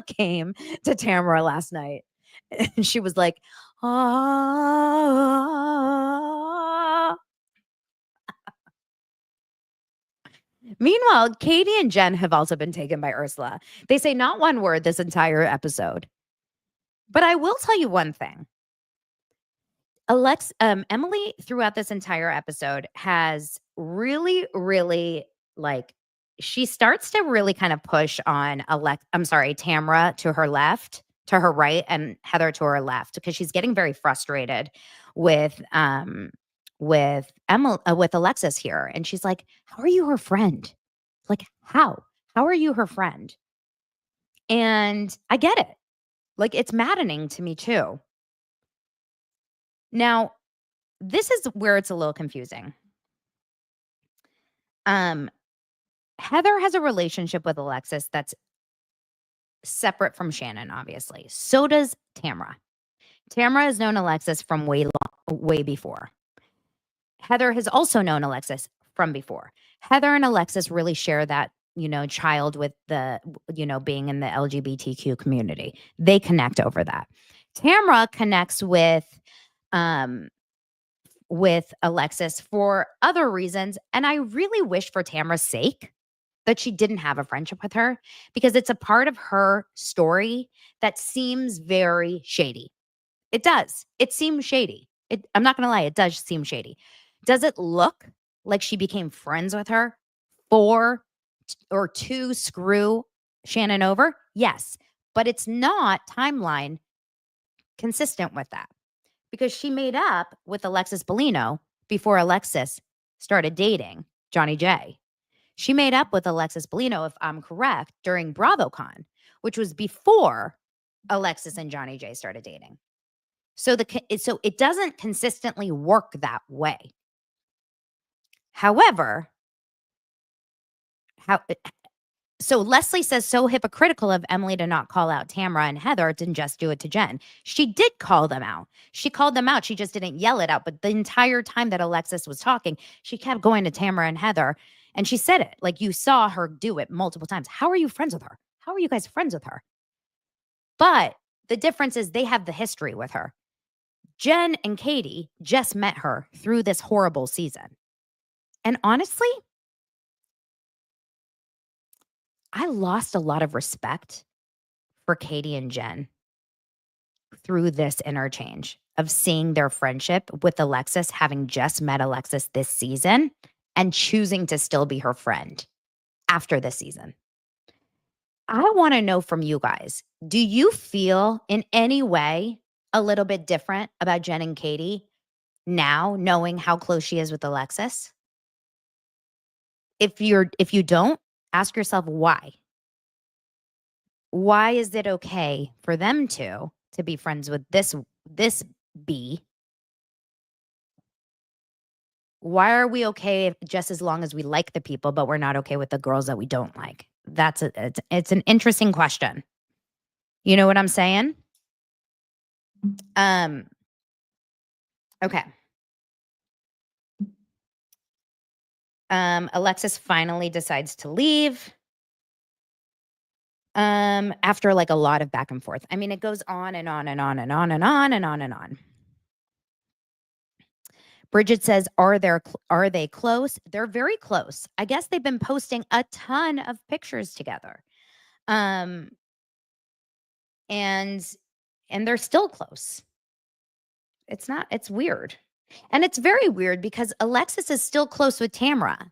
came to Tamara last night. And she was like, ah. Meanwhile, Katie and Jen have also been taken by Ursula. They say not one word this entire episode. But I will tell you one thing. Emily throughout this entire episode has really, really like, she starts to really kind of push on Tamra to her left, to her right, and Heather to her left, because she's getting very frustrated with Alexis here. And she's like, how are you her friend? Like, how are you her friend? And I get it. Like, it's maddening to me too. Now, this is where it's a little confusing. Heather has a relationship with Alexis that's separate from Shannon, obviously. So does Tamra. Tamra has known Alexis from way before. Heather has also known Alexis from before. Heather and Alexis really share that, child with the, being in the LGBTQ community. They connect over that. Tamra connects with Alexis for other reasons. And I really wish for Tamra's sake that she didn't have a friendship with her, because it's a part of her story that seems very shady. It does. It seems shady. I'm not going to lie. It does seem shady. Does it look like she became friends with her to screw Shannon over? Yes. But it's not timeline consistent with that, because she made up with Alexis Bellino before Alexis started dating Johnny J. She made up with Alexis Bellino, if I'm correct, during BravoCon, which was before Alexis and Johnny J started dating. So it doesn't consistently work that way. However, so Leslie says, so hypocritical of Emily to not call out Tamra and Heather, didn't just do it to Jen. She did call them out. She called them out. She just didn't yell it out. But the entire time that Alexis was talking, she kept going to Tamra and Heather. And she said it, like, you saw her do it multiple times. How are you friends with her? How are you guys friends with her? But the difference is they have the history with her. Jen and Katie just met her through this horrible season. And honestly, I lost a lot of respect for Katie and Jen through this interchange of seeing their friendship with Alexis, having just met Alexis this season and choosing to still be her friend after this season. I want to know from you guys, do you feel in any way a little bit different about Jen and Katie now, knowing how close she is with Alexis? If you don't, ask yourself why. Why is it okay for them to be friends with this B? Why are we okay just as long as we like the people, but we're not okay with the girls that we don't like? It's an interesting question. You know what I'm saying? Okay. Alexis finally decides to leave. After like a lot of back and forth. I mean, it goes on and on and on and on and on and on and on. Bridget says, are they close? They're very close. I guess they've been posting a ton of pictures together. And they're still close. It's weird. And it's very weird because Alexis is still close with Tamra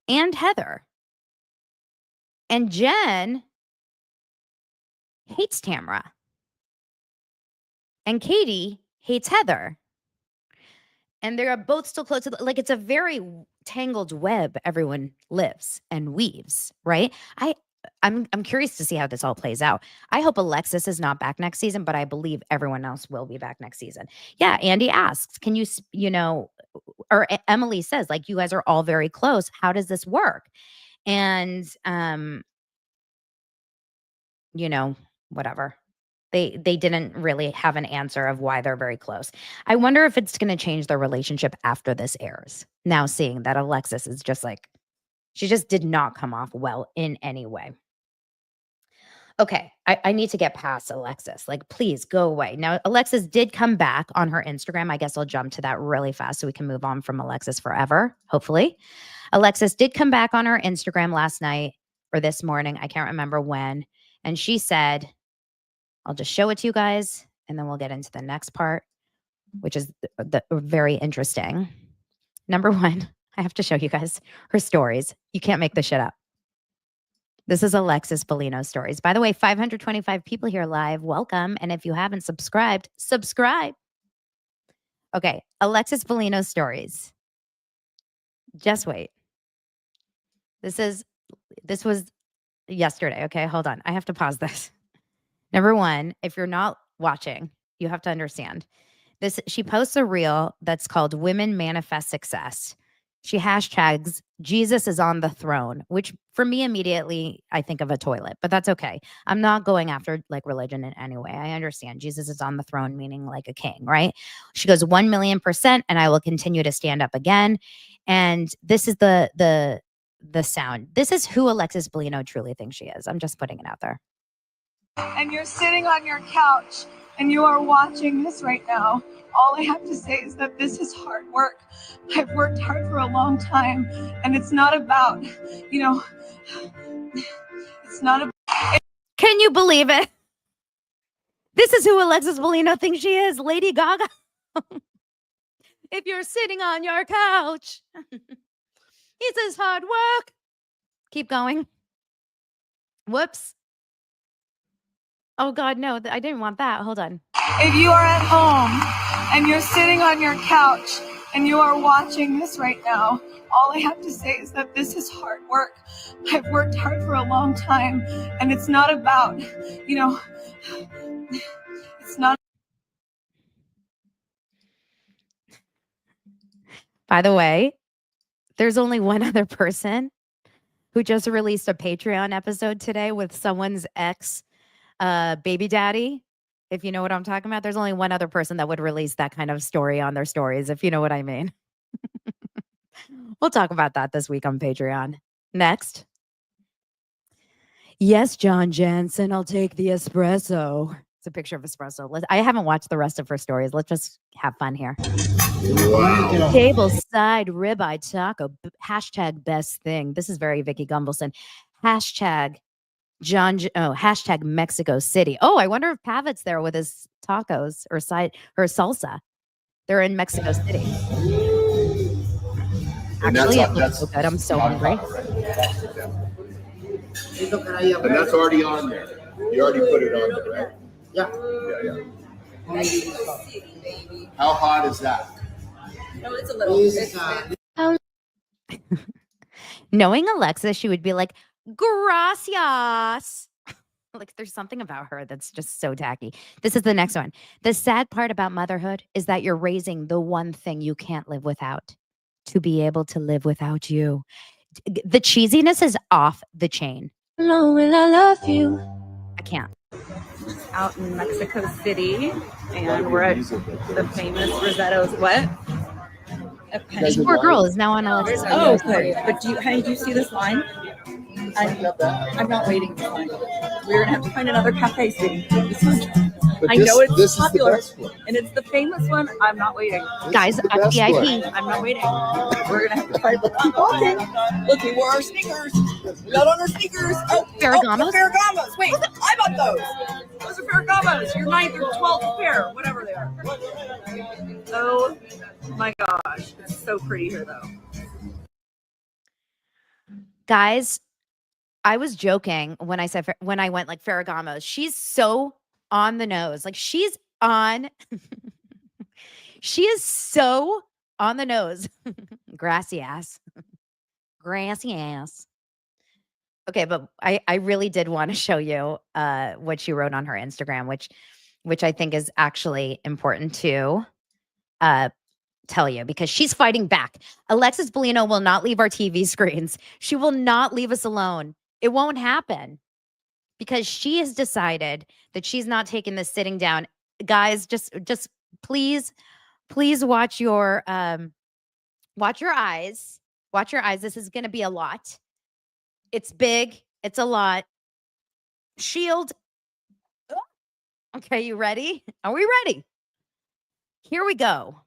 and Heather. And Jen hates Tamra. And Katie hates Heather. And they are both still close to like, it's a very tangled web everyone lives and weaves, right? I'm curious to see how this all plays out. I hope Alexis is not back next season, but I believe everyone else will be back next season. Yeah, Andy asks, can or Emily says, like, you guys are all very close. How does this work? And, whatever. They didn't really have an answer of why they're very close. I wonder if it's going to change their relationship after this airs. Now seeing that Alexis is just like, she just did not come off well in any way. Okay, I need to get past Alexis. Like, please go away. Now, Alexis did come back on her Instagram. I guess I'll jump to that really fast so we can move on from Alexis forever, hopefully. Alexis did come back on her Instagram last night or this morning. I can't remember when. And she said, I'll just show it to you guys, and then we'll get into the next part, which is the very interesting. Number one, I have to show you guys her stories. You can't make this shit up. This is Alexis Bellino stories. By the way, 525 people here live. Welcome. And if you haven't subscribed, subscribe. Okay, Alexis Bellino stories. Just wait. This was yesterday. Okay, hold on. I have to pause this. Number one, if you're not watching, you have to understand this. She posts a reel that's called Women Manifest Success. She hashtags Jesus is on the throne, which for me immediately I think of a toilet, but that's okay. I'm not going after like religion in any way. I understand Jesus is on the throne, meaning like a king, right? She goes 1,000,000%, and I will continue to stand up again. And this is the sound. This is who Alexis Bellino truly thinks she is. I'm just putting it out there. And you're sitting on your couch and you are watching this right now, all I have to say is that this is hard work. I've worked hard for a long time, and it's not about, it's not about. Can you believe it? This is who Alexis Bellino thinks she is, Lady Gaga. If you're sitting on your couch, he says hard work. Keep going. Whoops. Oh, God, no. I didn't want that. Hold on. If you are at home and you're sitting on your couch and you are watching this right now, all I have to say is that this is hard work. I've worked hard for a long time, and it's not about, it's not. By the way, there's only one other person who just released a Patreon episode today with someone's ex baby daddy. If you know what I'm talking about, there's only one other person that would release that kind of story on their stories, if you know what I mean. We'll talk about that this week on Patreon. Next. Yes, John Jansen, I'll take the espresso. It's a picture of espresso. I haven't watched the rest of her stories. Let's just have fun here. Wow. Table side ribeye taco. Hashtag best thing. This is very Vicky Gumbelson. Hashtag hashtag Mexico City. Oh, I wonder if Pavitt's there with his tacos or salsa. They're in Mexico City. Actually, it looks so good. I'm so hungry. And that's already on there. You already put it on there, right? Yeah. How hot is that? No, it's a little. Knowing Alexis, she would be like, gracias. Like, there's something about her that's just so tacky. This is the next one. The sad part about motherhood is that you're raising the one thing you can't live without, to be able to live without you. The cheesiness is off the chain. Hello, and I love you. I can't. Out in Mexico City, and we're at the famous Rosetto's what? Poor girl is now on Alexis. Oh, okay. But do you see this line? I'm not waiting this line. We're gonna have to find another cafe soon. I know it's popular, and it's the famous one. I'm not waiting. Guys, VIP. I'm not waiting. We're gonna have to find. Okay. Look, we wore our sneakers. We got on our sneakers. Oh, Ferragamos. Ferragamos. Wait, I bought those. Those are Ferragamos. Your 9th or 12th pair, whatever they are. Oh my gosh, it's so pretty here, though. Guys, I was joking when I said when I went like Ferragamos. She's so on the nose. Like she is so on the nose. Grassy ass. Okay, but I really did want to show you what she wrote on her Instagram, which I think is actually important to tell you, because she's fighting back. Alexis Bellino will not leave our TV screens. She will not leave us alone. It won't happen, because she has decided that she's not taking this sitting down. Guys, just please watch your eyes. Watch your eyes. This is going to be a lot. It's big. It's a lot. Shield. Okay, you ready? Are we ready? Here we go.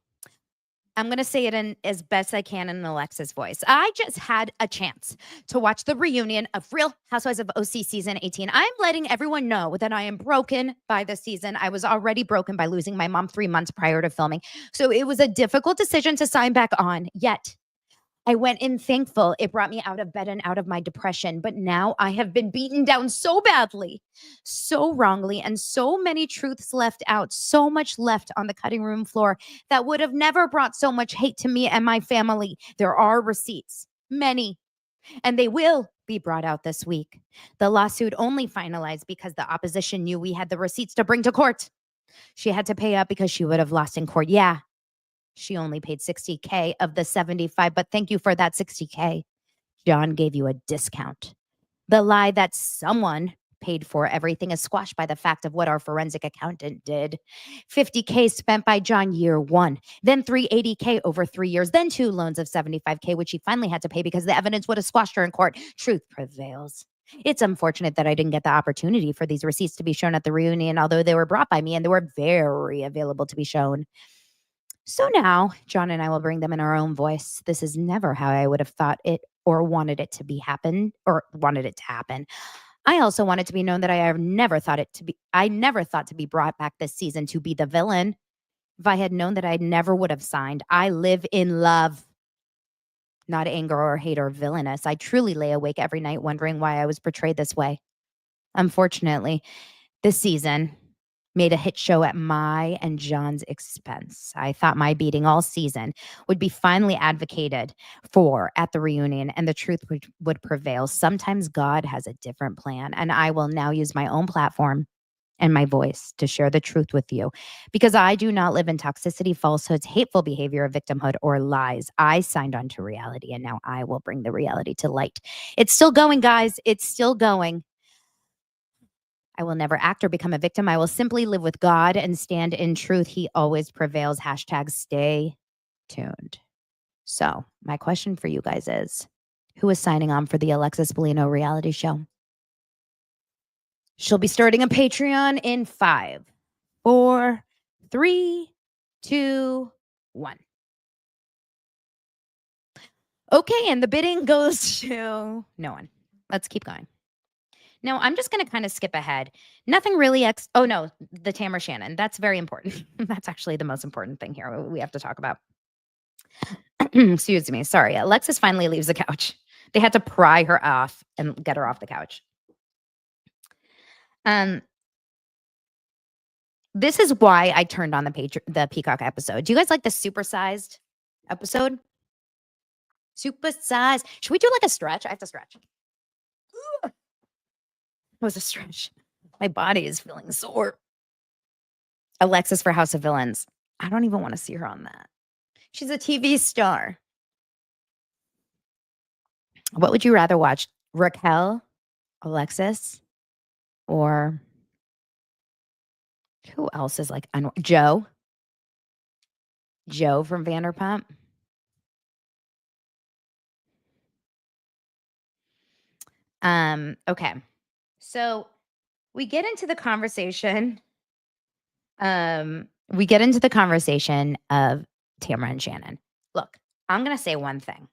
I'm going to say it in as best I can in Alexis' voice. I just had a chance to watch the reunion of Real Housewives of OC season 18. I'm letting everyone know that I am broken by this season. I was already broken by losing my mom 3 months prior to filming. So it was a difficult decision to sign back on. Yet I went in thankful. It brought me out of bed and out of my depression. But now I have been beaten down so badly, so wrongly, and so many truths left out, so much left on the cutting room floor that would have never brought so much hate to me and my family. There are receipts, many, and they will be brought out this week. The lawsuit only finalized because the opposition knew we had the receipts to bring to court. She had to pay up because she would have lost in court. Yeah. She only paid $60K of the $75, but thank you for that $60K. John gave you a discount. The lie that someone paid for everything is squashed by the fact of what our forensic accountant did. $50K spent by John year 1, then $380K over 3 years, then 2 loans of $75K, which he finally had to pay because the evidence would have squashed her in court. Truth prevails. It's unfortunate that I didn't get the opportunity for these receipts to be shown at the reunion, although they were brought by me and they were very available to be shown. So now, John and I will bring them in our own voice. This is never how I would have thought it or wanted it to happen. I also want it to be known that I never thought to be brought back this season to be the villain. If I had known that, I never would have signed. I live in love, not anger or hate or villainous. I truly lay awake every night wondering why I was portrayed this way. Unfortunately, this season made a hit show at my and John's expense. I thought my beating all season would be finally advocated for at the reunion, and the truth would prevail. Sometimes God has a different plan, and I will now use my own platform and my voice to share the truth with you, because I do not live in toxicity, falsehoods, hateful behavior, victimhood, or lies. I signed on to reality, and now I will bring the reality to light. It's still going, guys. It's still going. I will never act or become a victim. I will simply live with God and stand in truth. He always prevails. # stay tuned. So my question for you guys is, who is signing on for the Alexis Bellino reality show? She'll be starting a Patreon in 5, 4, 3, 2, 1. Okay, and the bidding goes to no one. Let's keep going. Now, I'm just going to kind of skip ahead. Nothing really oh, no, the Tamra Shannon. That's very important. That's actually the most important thing here we have to talk about. Excuse me. Sorry. Alexis finally leaves the couch. They had to pry her off and get her off the couch. This is why I turned on the Peacock episode. Do you guys like the supersized episode? Supersized. Should we do like a stretch? I have to stretch. It was a stretch. My body is feeling sore. Alexis for House of Villains. I don't even want to see her on that. She's a TV star. What would you rather watch? Raquel, Alexis, or who else is like Joe? Joe from Vanderpump. Okay. So we get into the conversation. We get into the conversation of Tamra and Shannon. Look, I'm going to say one thing.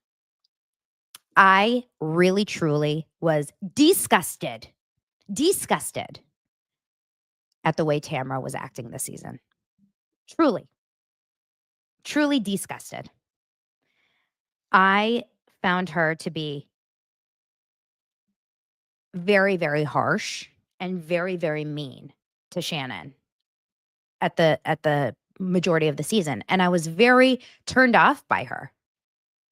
I really, truly was disgusted at the way Tamra was acting this season. Truly disgusted. I found her to be very, very harsh and very, very mean to Shannon at the majority of the season. And I was very turned off by her.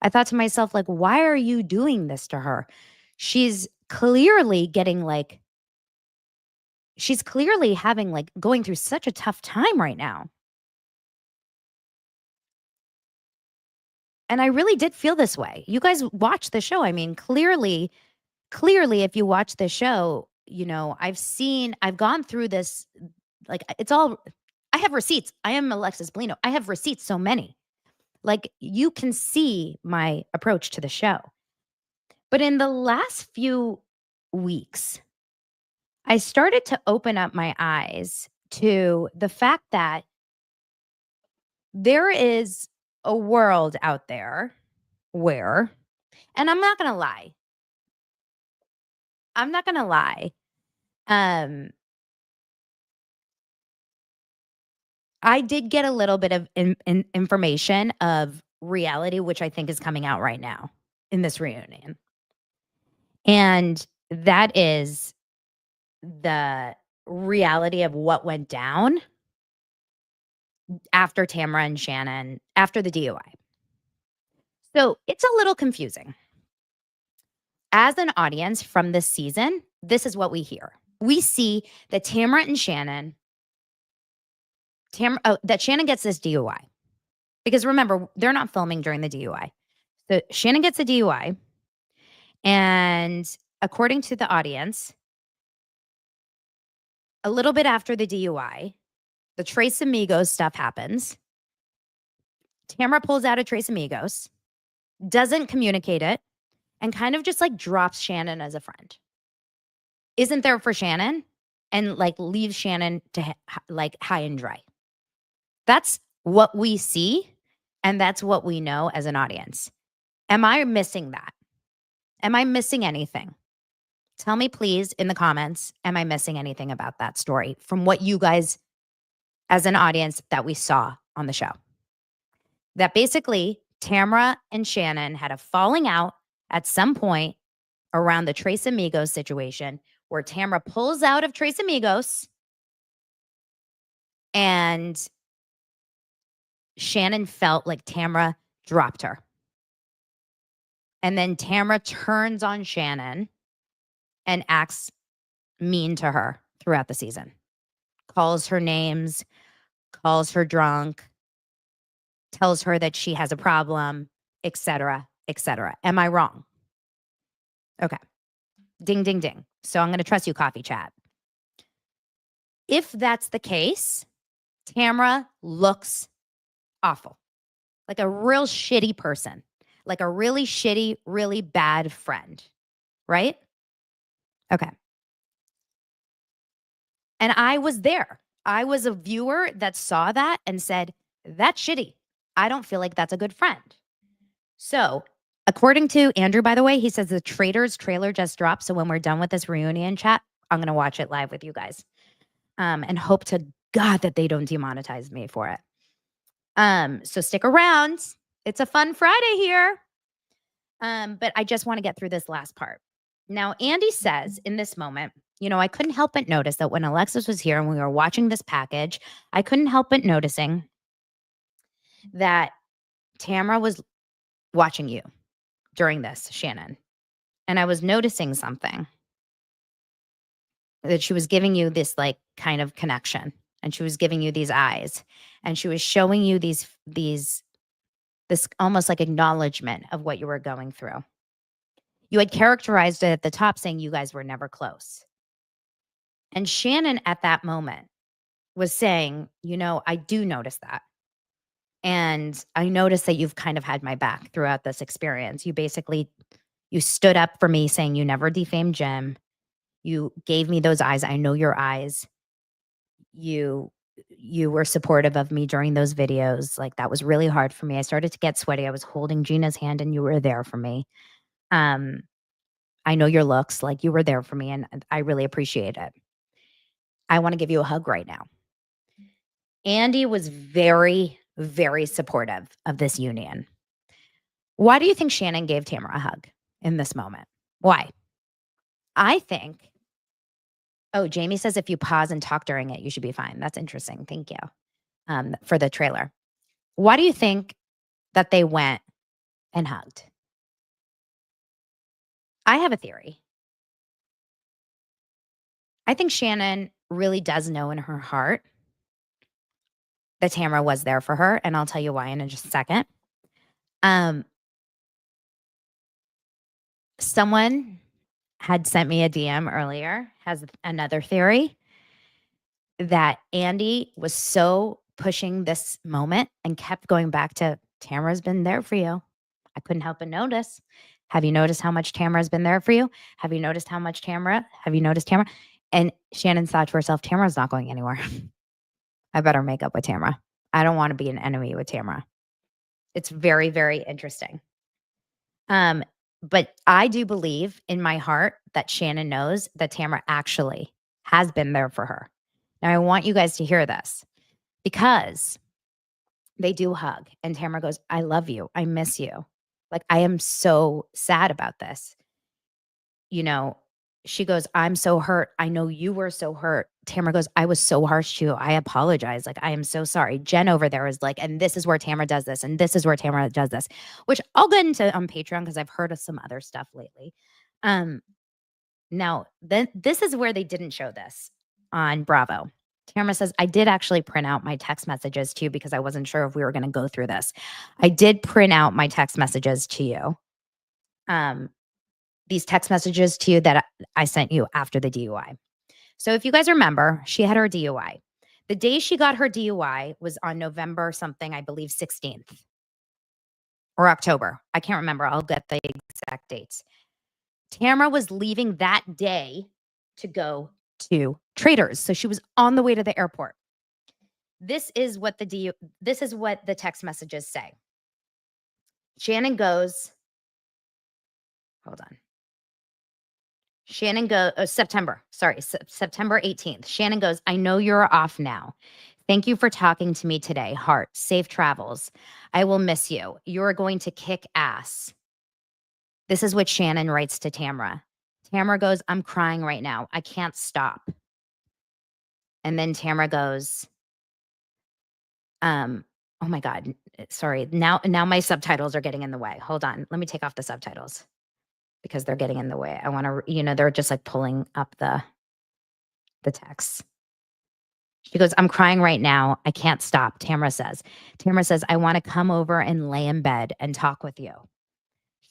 I thought to myself, like, why are you doing this to her? She's clearly having going through such a tough time right now. And I really did feel this way. You guys watch the show. I mean, clearly, if you watch the show, I've gone through this, I have receipts. I am Alexis Bellino. I have receipts, so many. You can see my approach to the show. But in the last few weeks, I started to open up my eyes to the fact that there is a world out there where, and I'm not going to lie, I did get a little bit of information of reality, which I think is coming out right now in this reunion. And that is the reality of what went down after Tamra and Shannon, after the DUI. So it's a little confusing. As an audience from this season, this is what we hear. We see that Tamra and Shannon, that Shannon gets this DUI. Because remember, they're not filming during the DUI. So Shannon gets a DUI. And according to the audience, a little bit after the DUI, the Trace Amigos stuff happens. Tamra pulls out a Trace Amigos, doesn't communicate it, and kind of just drops Shannon as a friend. Isn't there for Shannon, and leaves Shannon to high and dry. That's what we see, and that's what we know as an audience. Am I missing that? Am I missing anything? Tell me, please, in the comments, am I missing anything about that story from what you guys, as an audience, that we saw on the show? That basically Tamra and Shannon had a falling out at some point around the Tres Amigos situation where Tamra pulls out of Tres Amigos and Shannon felt like Tamra dropped her. And then Tamra turns on Shannon and acts mean to her throughout the season. Calls her names, calls her drunk, tells her that she has a problem, etc., etc. Am I wrong? Okay. Ding, ding, ding. So I'm going to trust you, coffee chat. If that's the case, Tamra looks awful. Like a real shitty person. Like a really shitty, really bad friend. Right? Okay. And I was there. I was a viewer that saw that and said, that's shitty. I don't feel like that's a good friend. So, according to Andrew, by the way, he says the Traitors trailer just dropped. So when we're done with this reunion chat, I'm going to watch it live with you guys. And hope to God that they don't demonetize me for it. So stick around. It's a fun Friday here. But I just want to get through this last part. Now, Andy says in this moment, you know, I couldn't help but notice that when Alexis was here and we were watching this package, I couldn't help but noticing that Tamra was watching you during this, Shannon. And I was noticing something, that she was giving you this like kind of connection, and she was giving you these eyes, and she was showing you this almost like acknowledgement of what you were going through. You had characterized it at the top saying you guys were never close. And Shannon at that moment was saying, you know, I do notice that. And I noticed that you've kind of had my back throughout this experience. You stood up for me saying you never defamed Jim. You gave me those eyes. I know your eyes. You were supportive of me during those videos. Like, that was really hard for me. I started to get sweaty. I was holding Gina's hand and you were there for me. I know your looks, like you were there for me, and I really appreciate it. I want to give you a hug right now. Andy was very, very supportive of this union. Why do you think Shannon gave Tamra a hug in this moment? Why? I think, oh, Jamie says if you pause and talk during it, you should be fine. That's interesting. Thank you for the trailer. Why do you think that they went and hugged? I have a theory. I think Shannon really does know in her heart that Tamra was there for her, and I'll tell you why in just a second. Someone had sent me a DM earlier, has another theory, that Andy was so pushing this moment and kept going back to, Tamra's been there for you. I couldn't help but notice. Have you noticed how much Tamra's been there for you? Have you noticed how much Tamra? Have you noticed Tamra? And Shannon thought to herself, Tamra's not going anywhere. I better make up with Tamra. I don't want to be an enemy with Tamra. It's very, very interesting. But I do believe in my heart that Shannon knows that Tamra actually has been there for her. Now, I want you guys to hear this, because they do hug and Tamra goes, I love you. I miss you. Like, I am so sad about this. You know, she goes, I'm so hurt. I know you were so hurt. Tamra goes, I was so harsh to you. I apologize. Like, I am so sorry. Jen over there is like, and this is where Tamra does this. And this is where Tamra does this, which I'll get into on Patreon because I've heard of some other stuff lately. Now, then this is where they didn't show this on Bravo. Tamra says, I did actually print out my text messages to you because I wasn't sure if we were going to go through this. I did print out my text messages to you. These text messages to you that I sent you after the DUI. So if you guys remember, she had her DUI. The day she got her DUI was on November something, I believe 16th or October. I can't remember. I'll get the exact dates. Tamra was leaving that day to go to Traitors. So she was on the way to the airport. This is what the text messages say. Shannon goes, hold on. Shannon goes, September 18th. Shannon goes, I know you're off now. Thank you for talking to me today. Heart, safe travels. I will miss you. You're going to kick ass. This is what Shannon writes to Tamra. Tamra goes, I'm crying right now. I can't stop. And then Tamra goes, oh my God, sorry. Now my subtitles are getting in the way. Hold on. Let me take off the subtitles because they're getting in the way. I want to, they're just like pulling up the text. She goes, I'm crying right now. I can't stop. Tamra says, I want to come over and lay in bed and talk with you.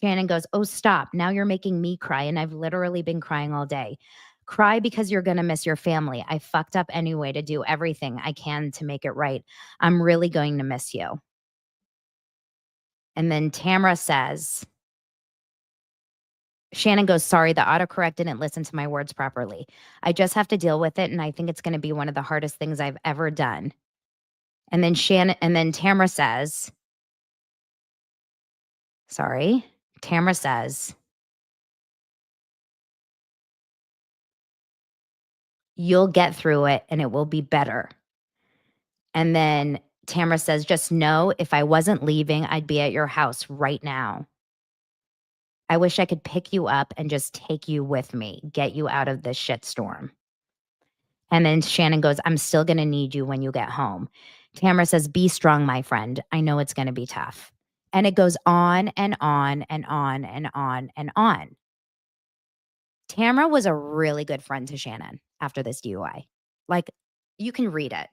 Shannon goes, oh, stop. Now you're making me cry. And I've literally been crying all day. Cry because you're going to miss your family. I fucked up anyway to do everything I can to make it right. I'm really going to miss you. And then Tamra says, Shannon goes, sorry, the autocorrect didn't listen to my words properly. I just have to deal with it. And I think it's going to be one of the hardest things I've ever done. And then Tamra says, you'll get through it and it will be better. And then Tamra says, just know if I wasn't leaving, I'd be at your house right now. I wish I could pick you up and just take you with me, get you out of this shitstorm. And then Shannon goes, I'm still going to need you when you get home. Tamra says, be strong, my friend. I know it's going to be tough. And it goes on and on and on and on and on. Tamra was a really good friend to Shannon after this DUI. Like, you can read it,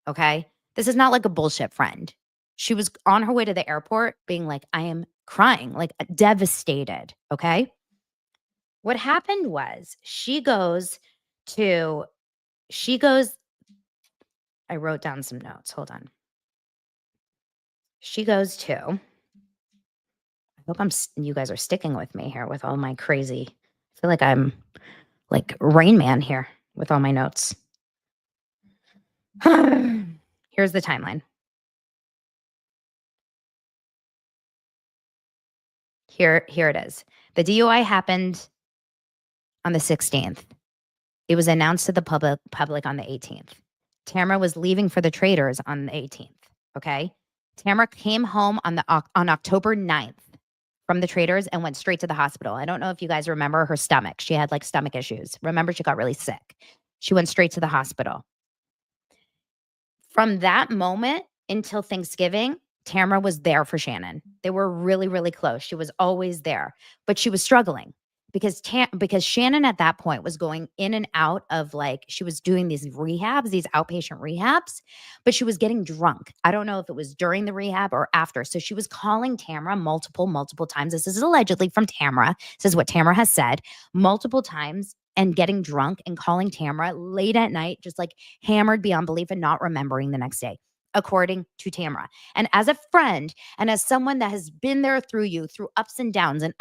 okay? This is not like a bullshit friend. She was on her way to the airport being like, I am crying, like devastated, okay? What happened was I wrote down some notes. Hold on. She goes to, I hope you guys are sticking with me here with all my crazy, I feel like I'm like Rain Man here with all my notes. Here's the timeline. Here it is. The DUI happened on the 16th. It was announced to the public on the 18th. Tamra was leaving for the Traitors on the 18th, okay? Tamra came home on October 9th from the Traitors and went straight to the hospital. I don't know if you guys remember her stomach. She had like stomach issues. Remember, she got really sick. She went straight to the hospital. From that moment until Thanksgiving, Tamra was there for Shannon. They were really, really close. She was always there, but she was struggling because Shannon at that point was going in and out of she was doing these rehabs, these outpatient rehabs, but she was getting drunk. I don't know if it was during the rehab or after. So she was calling Tamra multiple times. This is allegedly from Tamra. This is what Tamra has said multiple times, and getting drunk and calling Tamra late at night, just like hammered beyond belief and not remembering the next day, according to Tamra. And as a friend and as someone that has been there through ups and downs and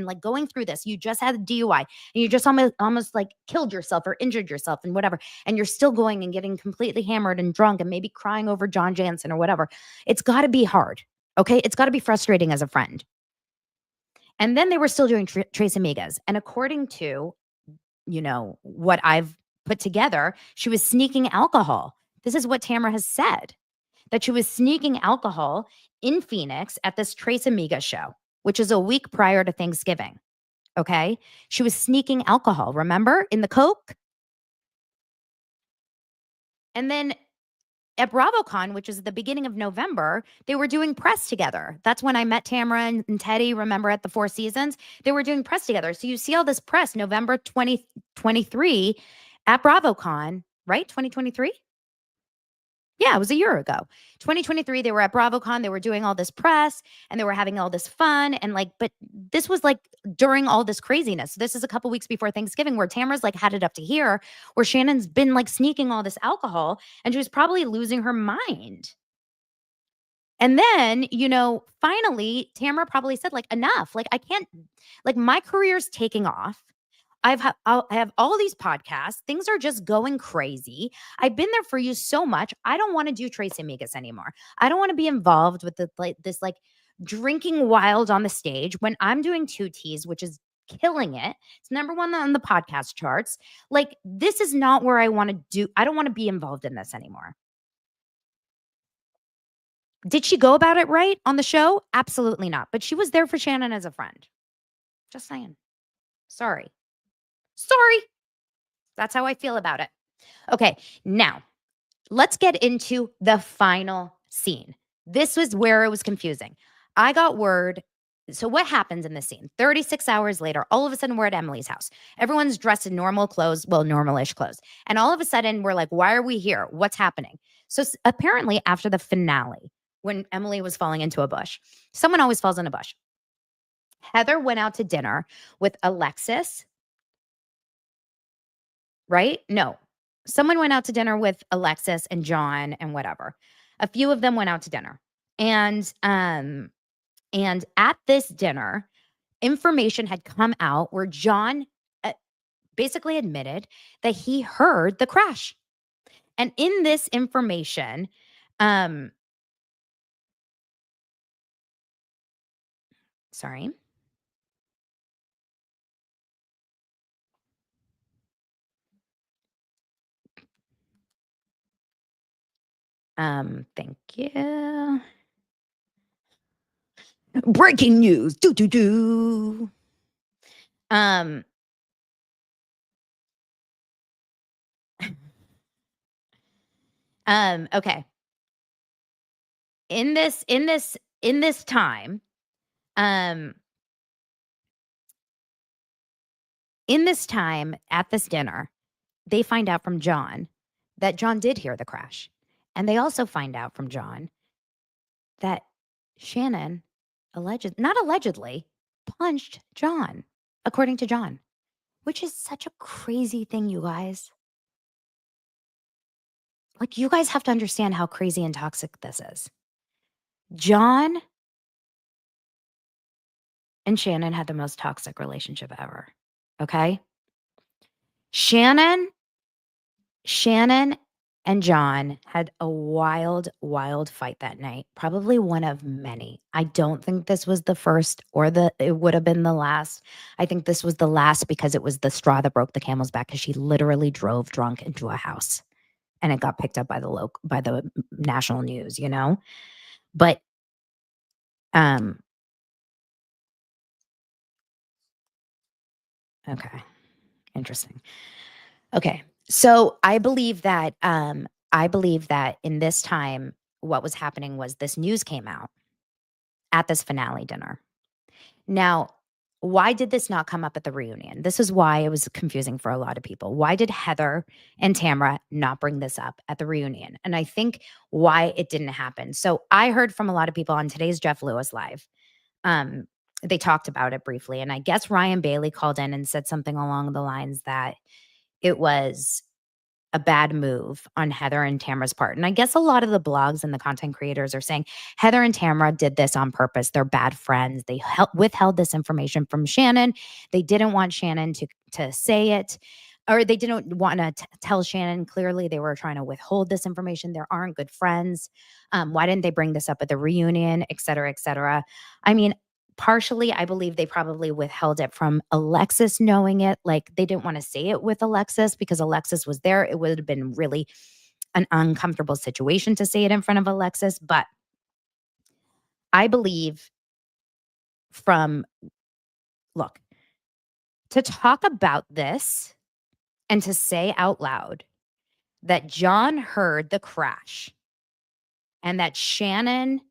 like going through this, you just had a DUI and you just almost like killed yourself or injured yourself and whatever, and you're still going and getting completely hammered and drunk and maybe crying over John Jansen or whatever. It's got to be hard, okay? It's got to be frustrating as a friend. And then they were still doing Tres Amigas. And according to, what I've put together, she was sneaking alcohol. This is what Tamra has said, that she was sneaking alcohol in Phoenix at this Tres Amigas show, which is a week prior to Thanksgiving. Okay. She was sneaking alcohol, remember, in the Coke? And then at BravoCon, which is at the beginning of November, they were doing press together. That's when I met Tamra and Teddy, remember, at the Four Seasons? They were doing press together. So you see all this press November 2023 at BravoCon, right? 2023? Yeah, it was a year ago. 2023, they were at BravoCon. They were doing all this press and they were having all this fun. And but this was during all this craziness. This is a couple weeks before Thanksgiving where Tamra's had it up to here, where Shannon's been sneaking all this alcohol and she was probably losing her mind. And then, finally, Tamra probably said enough. I can't, my career's taking off. I have all these podcasts. Things are just going crazy. I've been there for you so much. I don't want to do Tres Amigas anymore. I don't want to be involved with this drinking wild on the stage when I'm doing 2Ts, which is killing it. It's number one on the podcast charts. Like, this is not where I want to do. I don't want to be involved in this anymore. Did she go about it right on the show? Absolutely not. But she was there for Shannon as a friend. Just saying. Sorry. That's how I feel about it. Okay, now let's get into the final scene. This was where it was confusing. I got word. So what happens in this scene? 36 hours later, all of a sudden we're at Emily's house. Everyone's dressed in normal clothes, well, normal-ish clothes. And all of a sudden we're like, why are we here? What's happening? So apparently after the finale, when Emily was falling into a bush, someone always falls in a bush. Heather went out to dinner with Alexis, right? No. Someone went out to dinner with Alexis and John and whatever. A few of them went out to dinner. And at this dinner, information had come out where John basically admitted that he heard the crash. And in this information, sorry. Thank you. Breaking news. Okay. In this time, at this dinner, they find out from John that John did hear the crash. And they also find out from John that Shannon not allegedly punched John, according to John, which is such a crazy thing, you guys. Like, you guys have to understand how crazy and toxic this is. John and Shannon had the most toxic relationship ever. Okay? Shannon and John had a wild, wild fight that night. Probably one of many. I don't think this was the first it would have been the last. I think this was the last because it was the straw that broke the camel's back, because she literally drove drunk into a house and it got picked up by the national news, you know? But okay. Interesting. Okay. So I believe that in this time, what was happening was this news came out at this finale dinner. Now, why did this not come up at the reunion? This is why it was confusing for a lot of people. Why did Heather and Tamra not bring this up at the reunion? And I think why it didn't happen. So I heard from a lot of people on today's Jeff Lewis Live. They talked about it briefly. And I guess Ryan Bailey called in and said something along the lines that it was a bad move on Heather and Tamra's part. And I guess a lot of the blogs and the content creators are saying Heather and Tamra did this on purpose. They're bad friends. They withheld this information from Shannon. They didn't want Shannon to say it, or they didn't want to tell Shannon clearly. They were trying to withhold this information. They aren't good friends. Why didn't they bring this up at the reunion, et cetera, et cetera? I mean, partially, I believe they probably withheld it from Alexis knowing it. Like, they didn't want to say it with Alexis because Alexis was there. It would have been really an uncomfortable situation to say it in front of Alexis. But I believe to talk about this and to say out loud that John heard the crash and that John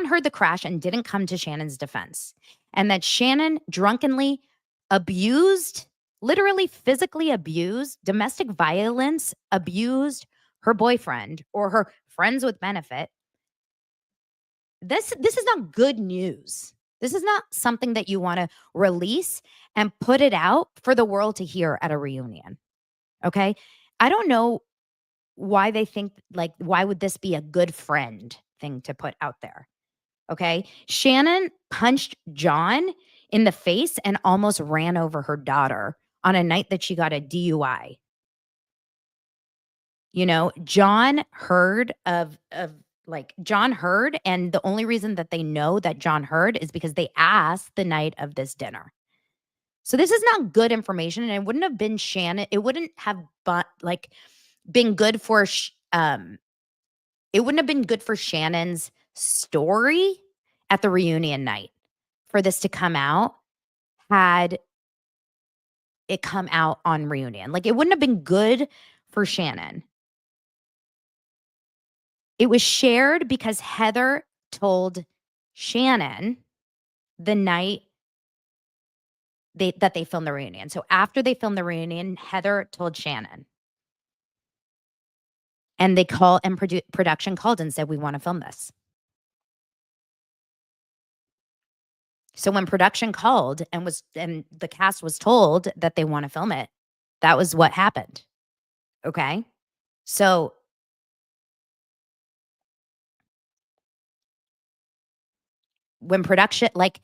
heard the crash and didn't come to Shannon's defense, and that Shannon drunkenly abused, literally physically abused, domestic violence abused her boyfriend or her friends with benefit. This is not good news. This is not something that you want to release and put it out for the world to hear at a reunion. Okay? I don't know why they think, like, why would this be a good friend thing to put out there? Okay? Shannon punched John in the face and almost ran over her daughter on a night that she got a DUI. You know, John heard, and the only reason that they know that John heard is because they asked the night of this dinner. So this is not good information, and it wouldn't have been Shannon. It wouldn't have been good for it wouldn't have been good for Shannon's story at the reunion night for this to come out had it come out on reunion. Like, it wouldn't have been good for Shannon. It was shared because Heather told Shannon the night that they filmed the reunion. So after they filmed the reunion, Heather told Shannon. And production called and said, we want to film this. So when production called and the cast was told that they want to film it, that was what happened. Okay? So when production, like,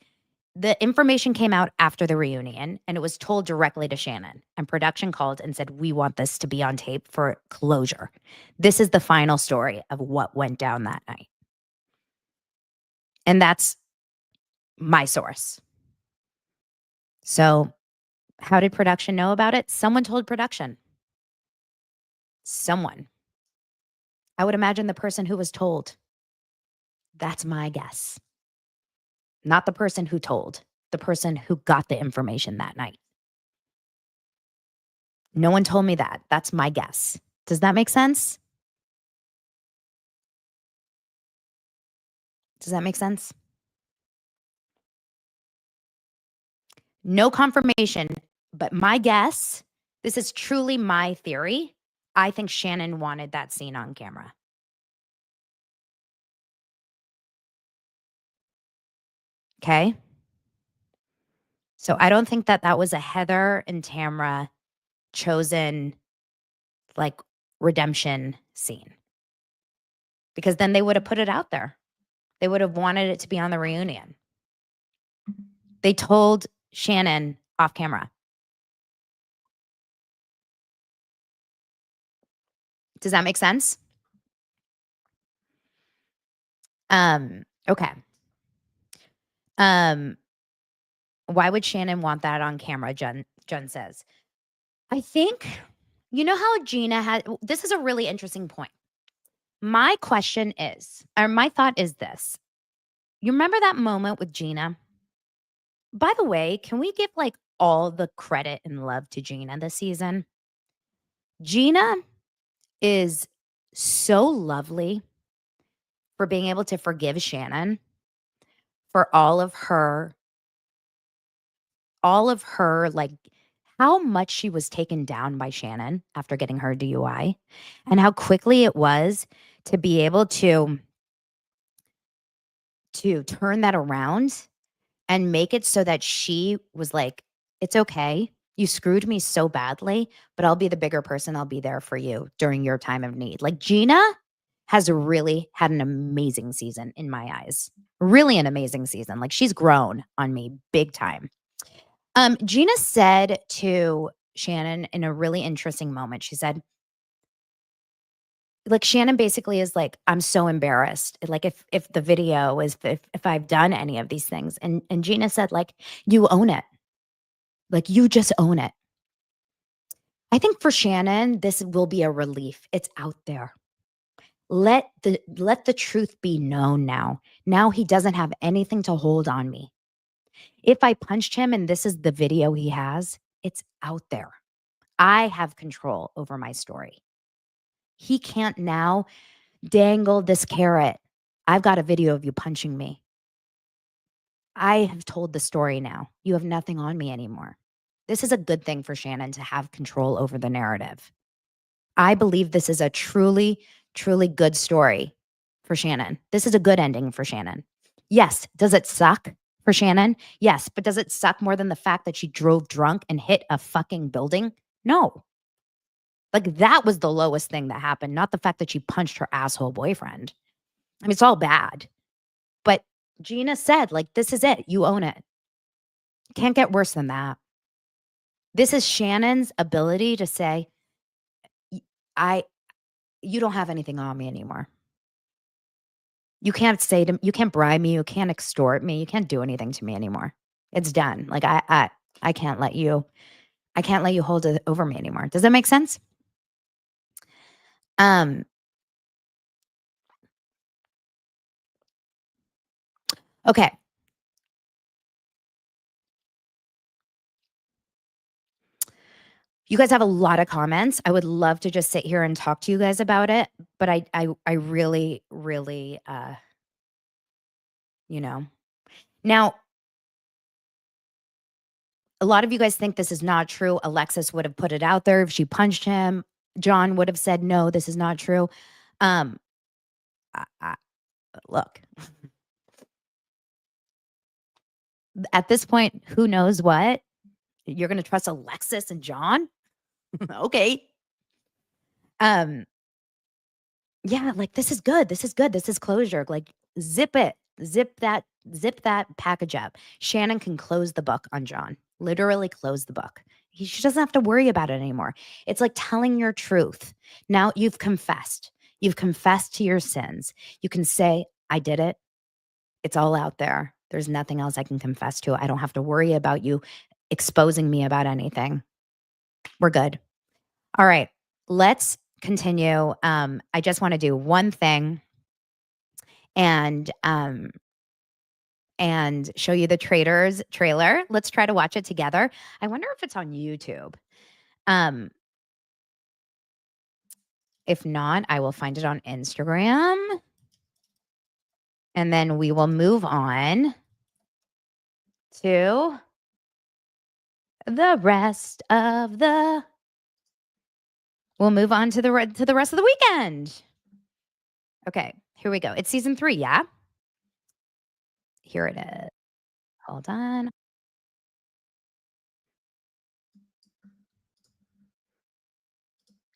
the information came out after the reunion and it was told directly to Shannon, and production called and said, we want this to be on tape for closure. This is the final story of what went down that night. And that's my source. So how did production know about it? Someone told production. Someone. I would imagine the person who was told. That's my guess. Not the person who told, the person who got the information that night. No one told me that. That's my guess. Does that make sense? Does that make sense? No confirmation, but my guess, this is truly my theory. I think Shannon wanted that scene on camera. Okay? So I don't think that was a Heather and Tamra chosen, like, redemption scene. Because then they would have put it out there. They would have wanted it to be on the reunion. They told Shannon off camera. Does that make sense? Okay. Why would Shannon want that on camera? Jen says. I think, you know how Gina had, this is a really interesting point. My question is, or my thought is this. You remember that moment with Gina? By the way, can we give like all the credit and love to Gina this season? Gina is so lovely for being able to forgive Shannon for all of her, like, how much she was taken down by Shannon after getting her DUI, and how quickly it was to be able to turn that around and make it so that she was like, it's okay. You screwed me so badly, but I'll be the bigger person. I'll be there for you during your time of need. Like, Gina has really had an amazing season in my eyes. Really an amazing season. Like, she's grown on me big time. Gina said to Shannon in a really interesting moment, she said, like, Shannon basically is like, I'm so embarrassed. Like, if the video is, if I've done any of these things. And Gina said, like, you own it. Like, you just own it. I think for Shannon, this will be a relief. It's out there. Let the truth be known now. Now he doesn't have anything to hold on me. If I punched him and this is the video he has, it's out there. I have control over my story. He can't now dangle this carrot. I've got a video of you punching me. I have told the story now. You have nothing on me anymore. This is a good thing for Shannon to have control over the narrative. I believe this is a truly, truly good story for Shannon. This is a good ending for Shannon. Yes. Does it suck for Shannon? Yes. But does it suck more than the fact that she drove drunk and hit a fucking building? No. Like, that was the lowest thing that happened, not the fact that she punched her asshole boyfriend. I mean, it's all bad. But Gina said, like, this is it. You own it. Can't get worse than that. This is Shannon's ability to say, you don't have anything on me anymore. You can't you can't bribe me. You can't extort me. You can't do anything to me anymore. It's done. Like, I can't let you hold it over me anymore. Does that make sense? Okay. You guys have a lot of comments. I would love to just sit here and talk to you guys about it, but I really, really, Now, a lot of you guys think this is not true. Alexis would have put it out there if she punched him. John would have said, no, this is not true. Look, at this point, who knows what? You're going to trust Alexis and John? Okay. Yeah, like this is good. This is good. This is closure. Like zip it. Zip that package up. Shannon can close the book on John. Literally close the book. She doesn't have to worry about it anymore. It's like telling your truth. Now you've confessed. You've confessed to your sins. You can say, I did it. It's all out there. There's nothing else I can confess to. I don't have to worry about you exposing me about anything. We're good. All right, let's continue. I just want to do one thing and show you the Traitors trailer. Let's try to watch it together. I wonder if it's on YouTube. If not, I will find it on Instagram. And then we will move on to the rest of the... We'll move on to the rest of the weekend. Okay, here we go. It's season 3, yeah? Here it is. Hold on.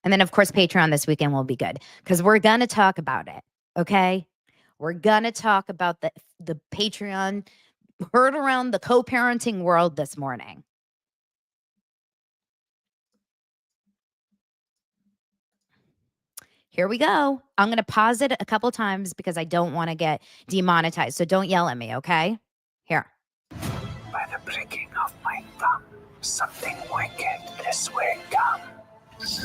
And then, of course, Patreon this weekend will be good because we're going to talk about it, okay? We're going to talk about the Patreon heard around the co-parenting world this morning. Here we go. I'm going to pause it a couple times because I don't want to get demonetized. So don't yell at me, okay? Here. By the pricking of my thumb, something wicked this way comes.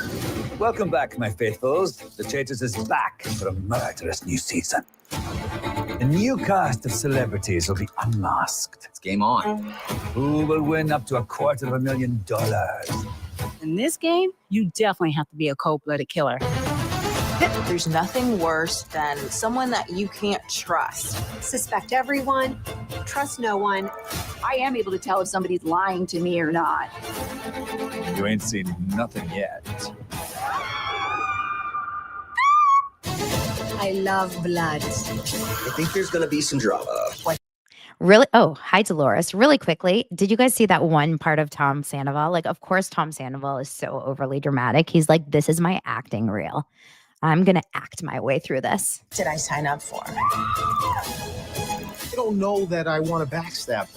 Welcome back, my faithfuls. The Traitors is back for a murderous new season. A new cast of celebrities will be unmasked. It's game on. Who will win up to $250,000? In this game, you definitely have to be a cold-blooded killer. There's nothing worse than someone that you can't trust. Suspect everyone, trust no one. I am able to tell if somebody's lying to me or not. You ain't seen nothing yet. I love blood. I think there's going to be some drama. Really? Oh, hi, Dolores. Really quickly, did you guys see that one part of Tom Sandoval? Like, of course, Tom Sandoval is so overly dramatic. He's like, this is my acting reel. I'm going to act my way through this. Did I sign up for? I don't know that I want to backstab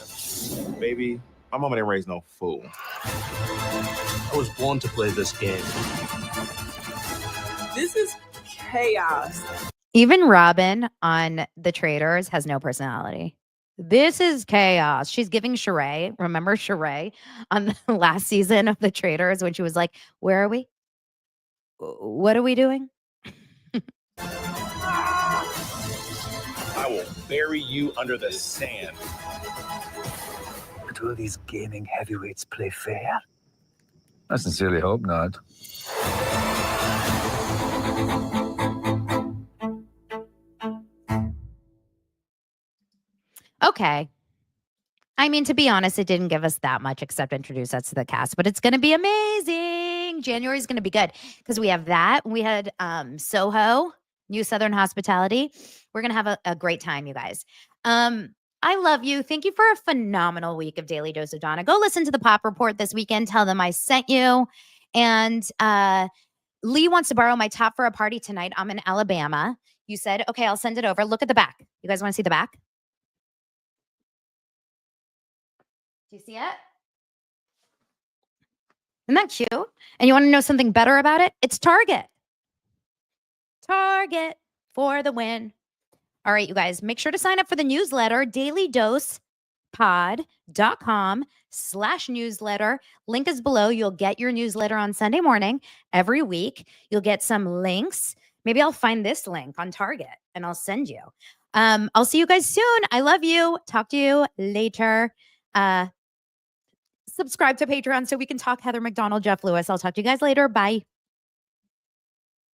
them. Baby, my mama didn't raise no fool. I was born to play this game. This is chaos. Even Robin on The Traitors has no personality. This is chaos. She's giving Sheree. Remember Sheree on the last season of The Traitors when she was like, where are we? What are we doing? I will bury you under the sand. But will these gaming heavyweights play fair? I sincerely hope not. Okay. I mean, to be honest, it didn't give us that much except introduce us to the cast, but it's going to be amazing. January is going to be good because we have that. We had Soho, New Southern Hospitality. We're going to have a great time, you guys. I love you. Thank you for a phenomenal week of Daily Dose of Donna. Go listen to the Pop Report this weekend. Tell them I sent you. And Lee wants to borrow my top for a party tonight. I'm in Alabama. You said, okay, I'll send it over. Look at the back. You guys want to see the back? Do you see it? Isn't that cute? And you want to know something better about it? It's Target. Target for the win. All right, you guys, make sure to sign up for the newsletter, Daily Dose pod.com/newsletter. Link is below. You'll get your newsletter on Sunday morning every week. You'll get some links. Maybe I'll find this link on Target and I'll send you. I'll see you guys soon. I love you. Talk to you later. Subscribe to Patreon so we can talk Heather McDonald, Jeff Lewis. I'll talk to you guys later. Bye.